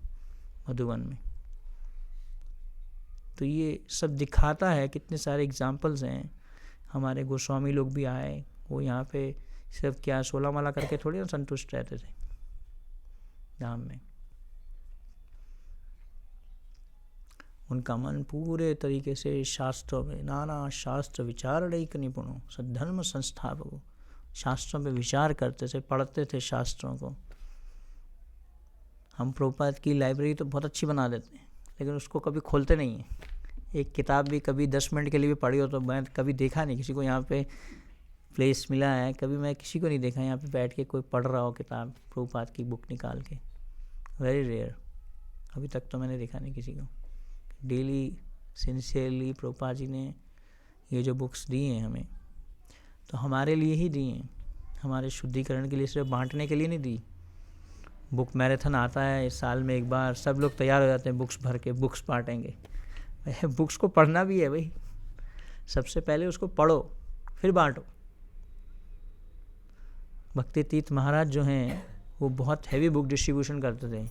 मधुबन में। तो ये सब दिखाता है, कितने सारे एग्जाम्पल्स हैं। हमारे गोस्वामी लोग भी आए, वो यहाँ पे सिर्फ क्या 16 माला करके थोड़ी ना संतुष्ट रहते थे धाम में। उनका मन पूरे तरीके से शास्त्रों में, नाना शास्त्र विचारणैक निपुणों सद्धर्म संस्थापकों, शास्त्रों में विचार करते थे, पढ़ते थे शास्त्रों को। हम प्रभुपाद की लाइब्रेरी तो बहुत अच्छी बना देते हैं, लेकिन उसको कभी खोलते नहीं हैं। एक किताब भी कभी 10 मिनट के लिए भी पढ़ी हो तो मैं कभी देखा नहीं किसी को यहाँ पे प्लेस मिला है, कभी मैं किसी को नहीं देखा यहाँ पे बैठ के कोई पढ़ रहा हो किताब, प्रभुपाद की बुक निकाल के। वेरी रेयर, अभी तक तो मैंने देखा नहीं किसी को। डेली सिंसियरली प्रभुपाद जी ने ये जो बुक्स दी हैं हमें, तो हमारे लिए ही दी हैं, हमारे शुद्धिकरण के लिए, सिर्फ बांटने के लिए नहीं दी। बुक मैराथन आता है इस साल में एक बार, सब लोग तैयार हो जाते हैं बुक्स भर के, बुक्स बांटेंगे। बुक्स को पढ़ना भी है भाई, सबसे पहले उसको पढ़ो फिर बांटो। भक्ति तीर्थ महाराज जो हैं वो बहुत हैवी बुक डिस्ट्रीब्यूशन करते थे,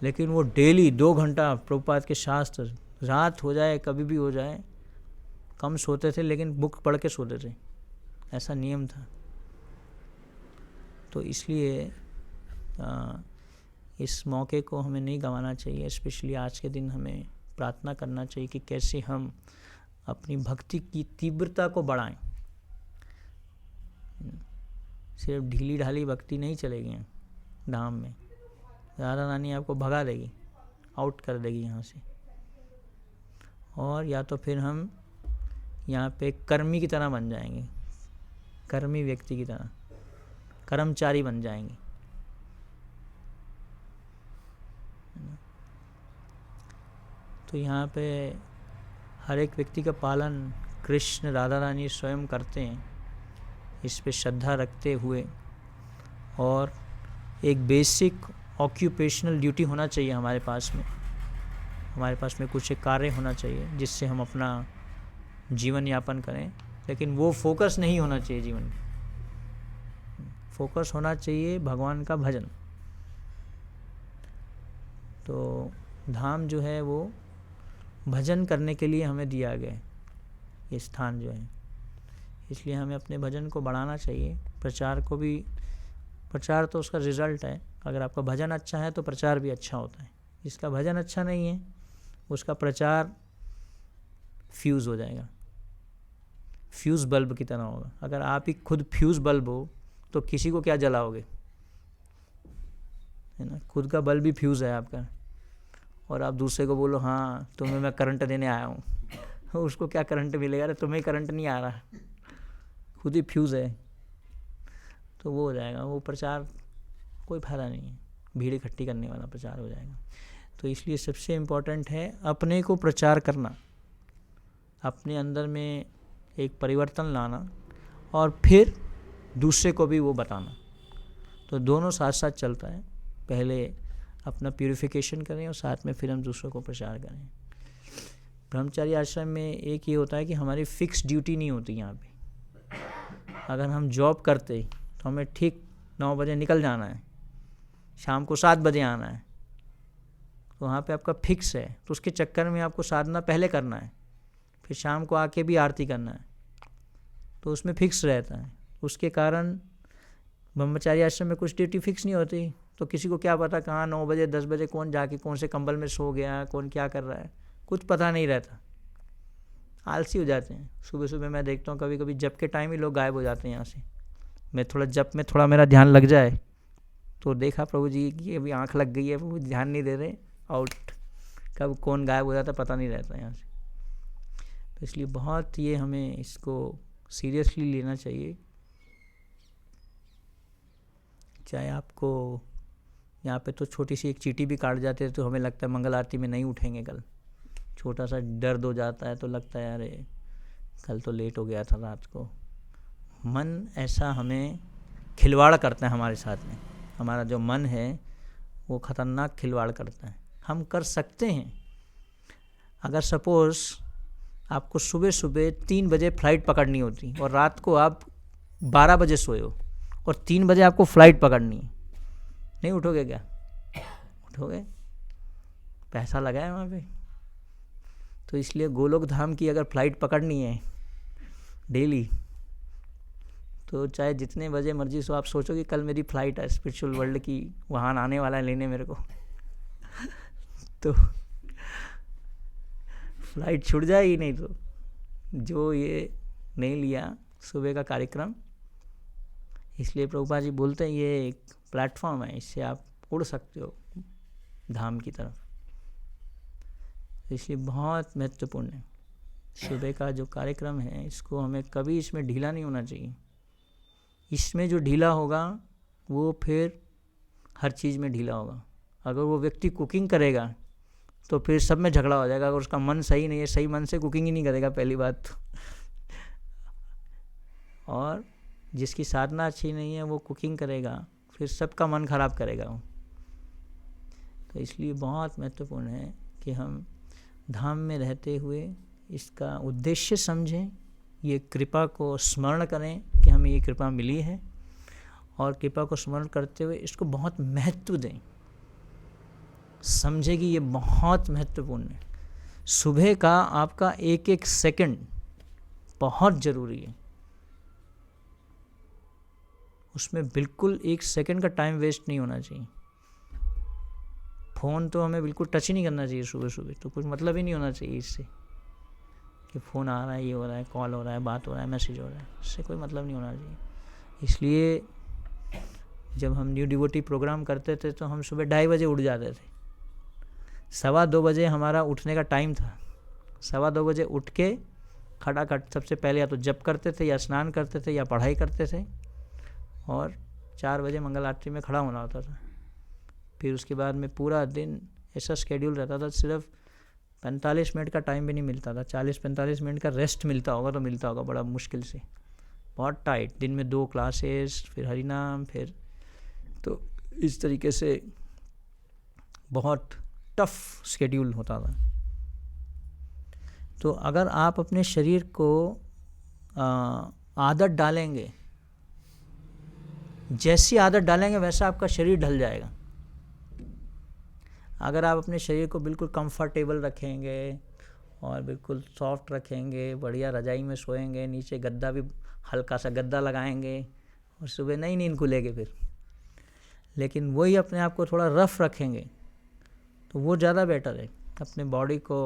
लेकिन वो डेली 2 घंटा प्रभुपाद के शास्त्र, रात हो जाए कभी भी हो जाए, कम सोते थे लेकिन बुक पढ़ के सोते थे, ऐसा नियम था। तो इसलिए इस मौके को हमें नहीं गंवाना चाहिए। स्पेशली आज के दिन हमें प्रार्थना करना चाहिए कि कैसे हम अपनी भक्ति की तीव्रता को बढ़ाएं। सिर्फ ढीली ढाली भक्ति नहीं चलेगी धाम में, राधा रानी आपको भगा देगी, आउट कर देगी यहाँ से। और या तो फिर हम यहाँ पे कर्मी की तरह बन जाएंगे, कर्मी व्यक्ति की तरह, कर्मचारी बन जाएंगे। तो यहाँ पे हर एक व्यक्ति का पालन कृष्ण राधा रानी स्वयं करते हैं, इस पे श्रद्धा रखते हुए। और एक बेसिक ऑक्यूपेशनल ड्यूटी होना चाहिए हमारे पास में कुछ एक कार्य होना चाहिए जिससे हम अपना जीवन यापन करें, लेकिन वो फोकस नहीं होना चाहिए जीवन। फोकस होना चाहिए भगवान का भजन। तो धाम जो है वो भजन करने के लिए हमें दिया गया है, ये स्थान जो है, इसलिए हमें अपने भजन को बढ़ाना चाहिए। प्रचार तो उसका रिजल्ट है। अगर आपका भजन अच्छा है तो प्रचार भी अच्छा होता है। जिसका भजन अच्छा नहीं है उसका प्रचार फ्यूज़ हो जाएगा, फ्यूज़ बल्ब की तरह होगा। अगर आप ही खुद फ्यूज़ बल्ब हो तो किसी को क्या जलाओगे, है ना। खुद का बल्ब भी फ्यूज़ है आपका, और आप दूसरे को बोलो हाँ तुम्हें मैं करंट देने आया हूँ, उसको क्या करंट मिलेगा, अरे तुम्हें करंट नहीं आ रहा, खुद ही फ्यूज़ है। तो वो हो जाएगा, वो प्रचार कोई फायदा नहीं है, भीड़ इकट्ठी करने वाला प्रचार हो जाएगा। तो इसलिए सबसे इम्पोर्टेंट है अपने को प्रचार करना, अपने अंदर में एक परिवर्तन लाना, और फिर दूसरे को भी वो बताना। तो दोनों साथ साथ चलता है। पहले अपना प्यूरिफिकेशन करें और साथ में फिर हम दूसरों को प्रचार करें। ब्रह्मचारी आश्रम में एक ये होता है कि हमारी फिक्स ड्यूटी नहीं होती यहाँ पे। अगर हम जॉब करते तो हमें ठीक 9 बजे निकल जाना है, शाम को 7 बजे आना है, तो वहाँ पे आपका फिक्स है। तो उसके चक्कर में आपको साधना पहले करना है, फिर शाम को आके भी आरती करना है, तो उसमें फिक्स रहता है। उसके कारण ब्रह्मचारी आश्रम में कुछ ड्यूटी फिक्स नहीं होती, तो किसी को क्या पता कहाँ 9 बजे 10 बजे कौन जाके कौन से कंबल में सो गया, कौन क्या कर रहा है, कुछ पता नहीं रहता। आलसी हो जाते हैं। सुबह सुबह मैं देखता हूँ कभी कभी जप के टाइम ही लोग गायब हो जाते हैं यहाँ से। मैं थोड़ा जप में थोड़ा मेरा ध्यान लग जाए तो देखा प्रभु जी की अभी आँख लग गई है, प्रभु ध्यान नहीं दे रहे, आउट। कब कौन गायब हो जाता पता नहीं रहता यहाँ से। तो इसलिए बहुत ये हमें इसको सीरियसली लेना चाहिए। चाहे आपको यहाँ पे तो छोटी सी एक चींटी भी काट जाते हैं तो हमें लगता है मंगल आरती में नहीं उठेंगे कल, छोटा सा दर्द हो जाता है तो लगता है अरे कल तो लेट हो गया था रात को। मन ऐसा हमें खिलवाड़ करता है हमारे साथ में। हमारा जो मन है वो ख़तरनाक खिलवाड़ करता है। हम कर सकते हैं, अगर सपोज़ आपको सुबह सुबह 3 बजे फ़्लाइट पकड़नी होती और रात को आप 12 बजे सोए हो और 3 बजे आपको फ़्लाइट पकड़नी है, नहीं उठोगे क्या? उठोगे, पैसा लगा है वहाँ पे। तो इसलिए गोलोक धाम की अगर फ़्लाइट पकड़नी है डेली, तो चाहे जितने बजे मर्जी सो, आप सोचो कि कल मेरी फ़्लाइट है स्पिरिचुअल वर्ल्ड की, वहाँ आने वाला है लेने मेरे को तो फ़्लाइट छूट जाएगी। नहीं तो जो ये नहीं लिया सुबह का कार्यक्रम, इसलिए प्रभुपाद जी बोलते हैं ये एक प्लेटफॉर्म है, इससे आप उड़ सकते हो धाम की तरफ। इसलिए बहुत महत्वपूर्ण है सुबह का जो कार्यक्रम है, इसको हमें कभी इसमें ढीला नहीं होना चाहिए। इसमें जो ढीला होगा वो फिर हर चीज़ में ढीला होगा। अगर वो व्यक्ति कुकिंग करेगा तो फिर सब में झगड़ा हो जाएगा। अगर उसका मन सही नहीं है, सही मन से कुकिंग ही नहीं करेगा पहली बात तो। और जिसकी साधना अच्छी नहीं है वो कुकिंग करेगा, फिर सबका मन खराब करेगा वो। तो इसलिए बहुत महत्वपूर्ण है कि हम धाम में रहते हुए इसका उद्देश्य समझें, ये कृपा को स्मरण करें कि हमें ये कृपा मिली है, और कृपा को स्मरण करते हुए इसको बहुत महत्व दें, समझे कि ये बहुत महत्वपूर्ण है। सुबह का आपका एक एक सेकंड बहुत ज़रूरी है, उसमें बिल्कुल एक सेकंड का टाइम वेस्ट नहीं होना चाहिए। फ़ोन तो हमें बिल्कुल टच ही नहीं करना चाहिए सुबह सुबह, तो कुछ मतलब ही नहीं होना चाहिए इससे कि फ़ोन आ रहा है, ये हो रहा है, कॉल हो रहा है, बात हो रहा है, मैसेज हो रहा है, इससे कोई मतलब नहीं होना चाहिए। इसलिए जब हम न्यू डिवोटी प्रोग्राम करते थे तो हम सुबह 2:30 बजे उठ जाते थे। 2:15 बजे हमारा उठने का टाइम था। 2:15 बजे उठ के खटाखट सबसे पहले या तो जप करते थे, या स्नान करते थे, या पढ़ाई करते थे, और 4 बजे मंगल आरती में खड़ा होना होता था। फिर उसके बाद में पूरा दिन ऐसा शेड्यूल रहता था, सिर्फ 45 मिनट का टाइम भी नहीं मिलता था। 40-45 मिनट का रेस्ट मिलता होगा तो मिलता होगा, बड़ा मुश्किल से, बहुत टाइट। दिन में 2 क्लासेस, फिर हरिनाम, फिर तो इस तरीके से बहुत टफ शेड्यूल होता था। तो अगर आप अपने शरीर को आदत डालेंगे, जैसी आदत डालेंगे वैसा आपका शरीर ढल जाएगा। अगर आप अपने शरीर को बिल्कुल कंफर्टेबल रखेंगे और बिल्कुल सॉफ्ट रखेंगे, बढ़िया रजाई में सोएंगे, नीचे गद्दा भी हल्का सा गद्दा लगाएंगे, और सुबह नई नींद खुलेगी फिर, लेकिन वही अपने आप को थोड़ा रफ रखेंगे तो वो ज़्यादा बेटर है अपने बॉडी को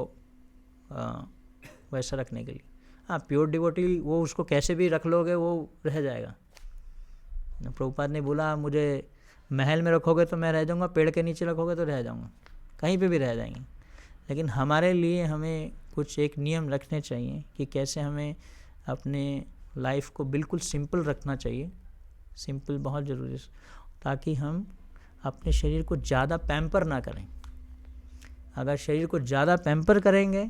वैसा रखने के लिए। हाँ, प्योर डिवोटी वो उसको कैसे भी रख लोगे वो रह जाएगा। प्रभुपाद ने बोला मुझे महल में रखोगे तो मैं रह जाऊँगा, पेड़ के नीचे रखोगे तो रह जाऊँगा, कहीं पे भी रह जाएंगे। लेकिन हमारे लिए हमें कुछ एक नियम रखने चाहिए कि कैसे हमें अपने लाइफ को बिल्कुल सिंपल रखना चाहिए। सिंपल बहुत ज़रूरी है, ताकि हम अपने शरीर को ज़्यादा पैम्पर ना करें। अगर शरीर को ज़्यादा पैम्पर करेंगे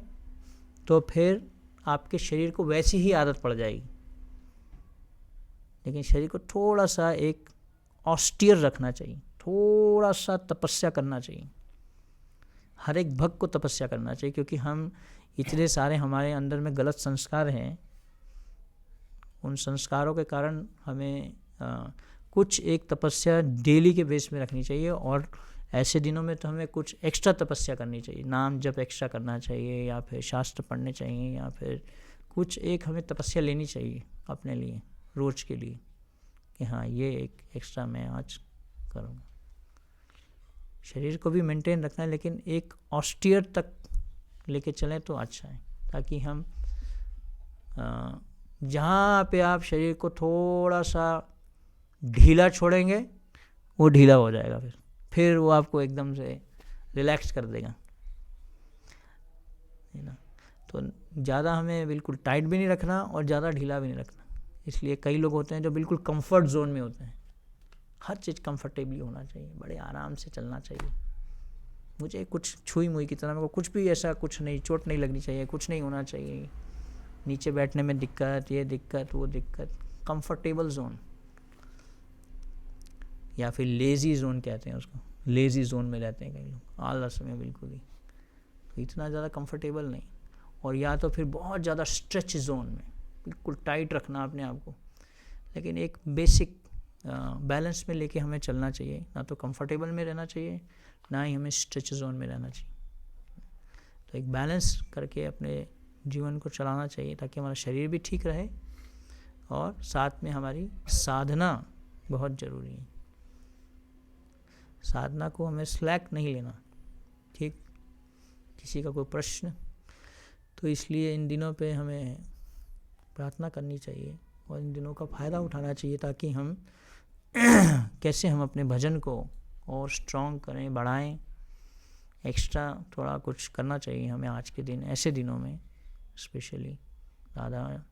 तो फिर आपके शरीर को वैसी ही आदत पड़ जाएगी। लेकिन शरीर को थोड़ा सा एक ऑस्टियर रखना चाहिए, थोड़ा सा तपस्या करना चाहिए। हर एक भक्त को तपस्या करना चाहिए, क्योंकि हम इतने सारे हमारे अंदर में गलत संस्कार हैं, उन संस्कारों के कारण हमें कुछ एक तपस्या डेली के बेस में रखनी चाहिए। और ऐसे दिनों में तो हमें कुछ एक्स्ट्रा तपस्या करनी चाहिए, नाम जप एक्स्ट्रा करना चाहिए, या फिर शास्त्र पढ़ने चाहिए, या फिर कुछ एक हमें तपस्या लेनी चाहिए अपने लिए रोज के लिए, कि हाँ ये एक एक्स्ट्रा मैं आज करूँगा। शरीर को भी मेंटेन रखना है, लेकिन एक ऑस्टियर तक लेके चलें तो अच्छा है, ताकि हम जहाँ पे आप शरीर को थोड़ा सा ढीला छोड़ेंगे वो ढीला हो जाएगा, फिर वो आपको एकदम से रिलैक्स कर देगा, है ना। तो ज़्यादा हमें बिल्कुल टाइट भी नहीं रखना और ज़्यादा ढीला भी नहीं रखना। इसलिए कई लोग होते हैं जो बिल्कुल कंफर्ट जोन में होते हैं, हर चीज़ कंफर्टेबली होना चाहिए, बड़े आराम से चलना चाहिए। मुझे कुछ छुई मुई की तरह, मेरे को कुछ भी ऐसा कुछ नहीं, चोट नहीं लगनी चाहिए, कुछ नहीं होना चाहिए, नीचे बैठने में दिक्कत, ये दिक्कत, वो दिक्कत। कंफर्टेबल जोन, या फिर लेज़ी जोन कहते हैं उसको, लेज़ी जोन में रहते हैं कई लोग, आलस में बिल्कुल ही, तो इतना ज़्यादा कंफर्टेबल नहीं। और या तो फिर बहुत ज़्यादा स्ट्रेच जोन में, बिल्कुल टाइट रखना अपने आप को। लेकिन एक बेसिक बैलेंस में लेके हमें चलना चाहिए, ना तो कंफर्टेबल में रहना चाहिए, ना ही हमें स्ट्रेच जोन में रहना चाहिए। तो एक बैलेंस करके अपने जीवन को चलाना चाहिए, ताकि हमारा शरीर भी ठीक रहे और साथ में हमारी साधना बहुत ज़रूरी है। साधना को हमें स्लैक नहीं लेना, ठीक। किसी का कोई प्रश्न, तो इसलिए इन दिनों पे हमें प्रार्थना करनी चाहिए और इन दिनों का फ़ायदा उठाना चाहिए, ताकि हम कैसे हम अपने भजन को और स्ट्रॉन्ग करें, बढ़ाएं। एक्स्ट्रा थोड़ा कुछ करना चाहिए हमें आज के दिन, ऐसे दिनों में स्पेशली। राधा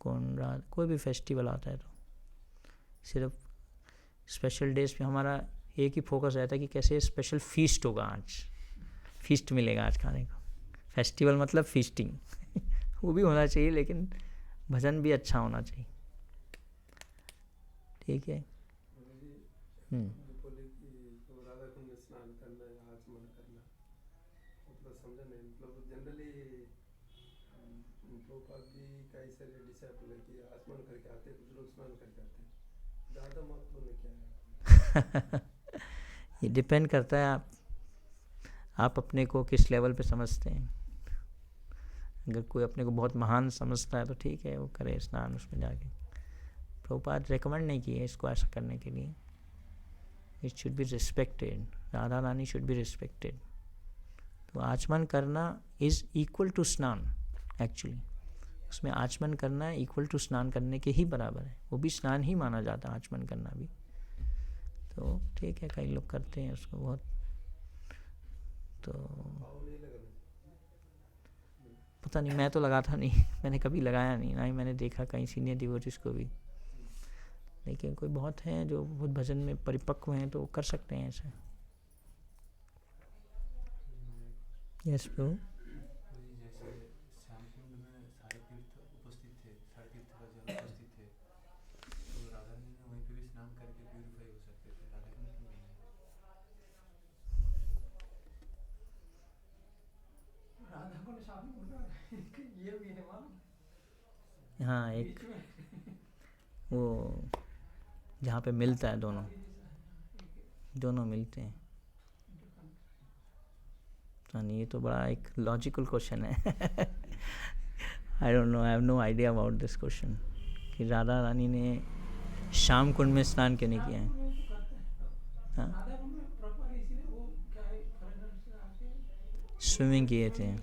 कोई भी फेस्टिवल आता है तो सिर्फ स्पेशल डेज पे हमारा एक ही फोकस रहता है कि कैसे स्पेशल फीस्ट होगा, आज फीस्ट मिलेगा आज खाने को। फेस्टिवल मतलब फीस्टिंग वो भी होना चाहिए, लेकिन भजन भी अच्छा होना चाहिए, ठीक है। प्रभुपाद जी कई सारे डिसाइपल है कि आसमान करके आते हैं, कुछ लोग स्नान करके आते हैं, ज़्यादा महत्व में क्या है? ये डिपेंड करता है आप अपने को किस लेवल पे समझते हैं। अगर कोई अपने को बहुत महान समझता है तो ठीक है, वो करे स्नान उसमें जाके। प्रभुपाद रेकमेंड नहीं किए इसको ऐसा करने के लिए। It should be respected, Radha Rani should be respected. तो आचमन करना इज़ इक्वल टू स्नान एक्चुअली। उसमें आचमन करना इक्वल टू स्नान करने के ही बराबर है, वो भी स्नान ही माना जाता है आचमन करना भी। तो ठीक है, कई लोग करते हैं उसको बहुत। तो पता नहीं, मैं तो लगाता नहीं मैंने कभी लगाया नहीं, ना ही मैंने देखा कहीं सीनियर डिवोटीज को भी। लेकिन कोई बहुत हैं जो बहुत भजन में परिपक्व हैं तो कर सकते हैं ऐसे। Yes bro. जैसे श्यामकुंड में सारे तीर्थ उपस्थित थे, सारे तीर्थ का जल उपस्थित थे, तो राधा रानी ने वहीं पे भी स्नान करके प्यूरिफाई हो सकते थे, राधा रानी क्यों नहीं है? राधा को शादी ये भी है मालूम। हाँ, एक वो जहाँ पे मिलता है दोनों मिलते हैं। तो नहीं, ये तो बड़ा एक लॉजिकल क्वेश्चन है। I don't know, I have no idea about this question कि राधा रानी ने शाम कुंड में स्नान क्यों नहीं किया है। हाँ, स्विमिंग किए थे।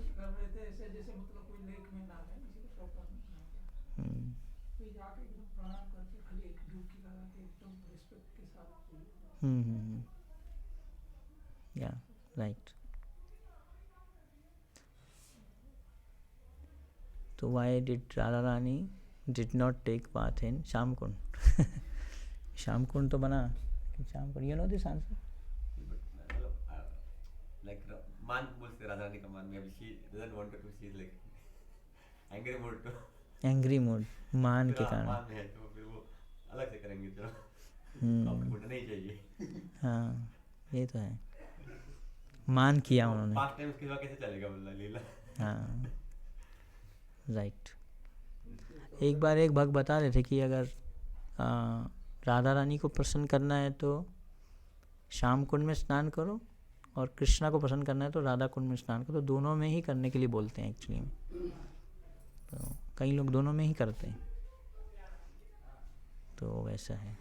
या राइट। तो why did Radha Rani did not take bath in Shyam Kund? Shyam Kund तो बना, लेकिन Shyam Kund, you know this answer? like man बोलते राधा रानी का मान में, अभी she doesn't want to, she is like angry mood to, angry mood मान के कारण। मान में है तो फिर वो अलग से करेंगे, तो आपको बोलना नहीं चाहिए। हाँ, ये तो है, मान किया उन्होंने। पास्ट टाइम उसके बाद कैसे चलेगा बोला लीला। हाँ राइट। एक बार एक भक्त बता रहे थे कि अगर राधा रानी को प्रसन्न करना है तो शाम कुंड में स्नान करो, और कृष्णा को प्रसन्न करना है तो राधा कुंड में स्नान करो। तो दोनों में ही करने के लिए बोलते हैं एक्चुअली में। तो कई लोग दोनों में ही करते हैं, तो वैसा है।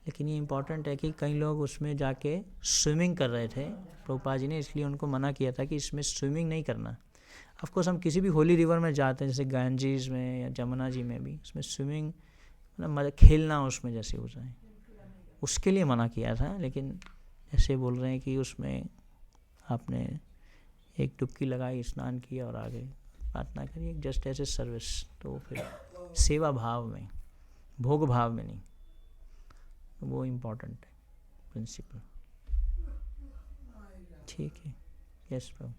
लेकिन ये इम्पॉर्टेंट है कि कई लोग उसमें जाके स्विमिंग कर रहे थे, प्रभुपाद जी ने इसलिए उनको मना किया था कि इसमें स्विमिंग नहीं करना। ऑफ कोर्स हम किसी भी होली रिवर में जाते हैं, जैसे गंजीज में या जमुना जी में भी, उसमें स्विमिंग मतलब मजा खेलना उसमें जैसे हो जाए, उसके लिए मना किया था। लेकिन ऐसे बोल रहे हैं कि उसमें आपने एक डुबकी लगाई, स्नान किया और आगे प्रार्थना करिए, जस्ट एज ए सर्विस। तो फिर सेवा भाव में, भोग भाव में नहीं, वो इम्पोर्टेंट है प्रिंसिपल। ठीक है। यस प्रभु।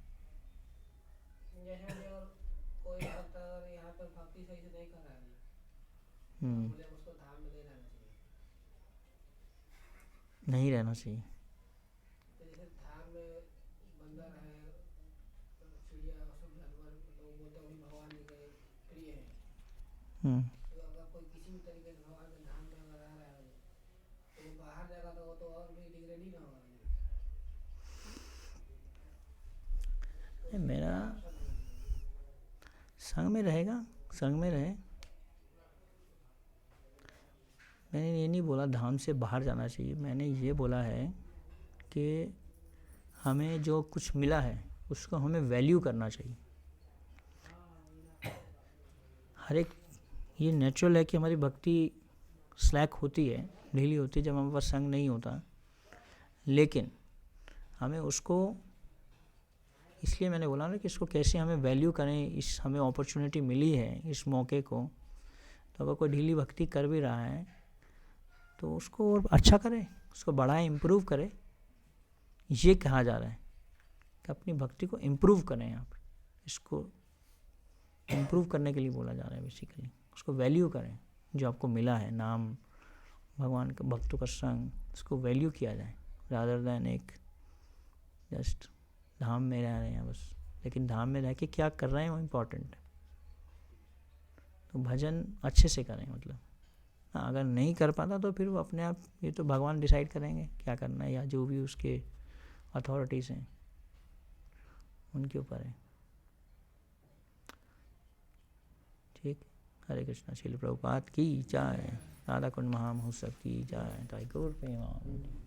जैसे अगर कोई भक्त अगर यहाँ पर भक्ति सही से नहीं कर रहा है, बोले उसको धाम में नहीं रहना चाहिए। नहीं रहना चाहिए। तो जैसे धाम में बंदर है, चिड़िया, सब जानवर, लोग बोलते हैं भगवान जी के प्रिय हैं। तो अगर कोई किसी भी तरीके से भगवान के धाम में अगर आ रहा है तो वो बाहर जाएगा तो वो तो और भी डिग्रेड ही ना होगा। मेरा संग में रहेगा, संग में रहे। मैंने ये नहीं बोला धाम से बाहर जाना चाहिए, मैंने ये बोला है कि हमें जो कुछ मिला है उसको हमें वैल्यू करना चाहिए। हर एक, ये नेचुरल है कि हमारी भक्ति स्लैक होती है, ढीली होती है जब हमारे पास संग नहीं होता। लेकिन हमें उसको, इसलिए मैंने बोला ना कि इसको कैसे हमें वैल्यू करें, इस हमें अपॉर्चुनिटी मिली है इस मौके को। तो अगर कोई ढीली भक्ति कर भी रहा है तो उसको और अच्छा करें, उसको बढ़ाएं, इम्प्रूव करें। ये कहा जा रहा है कि अपनी भक्ति को इम्प्रूव करें आप, इसको इम्प्रूव करने के लिए बोला जा रहा है बेसिकली। उसको वैल्यू करें, जो आपको मिला है, नाम, भगवान के भक्तों का संग, उसको वैल्यू किया जाए, रादर दैन एक जस्ट धाम में रह रहे हैं बस। लेकिन धाम में रह के क्या कर रहे हैं वो इम्पोर्टेंट है। तो भजन अच्छे से करें, मतलब हाँ, अगर नहीं कर पाता तो फिर वो अपने आप, ये तो भगवान डिसाइड करेंगे क्या करना है, या जो भी उसके अथॉरिटीज़ हैं उनके ऊपर है। ठीक, हरे कृष्णा। श्रील प्रभुपाद की जय। राधा कुंड महामहोत्सव की जय। ताई गौर प्रेमानंद।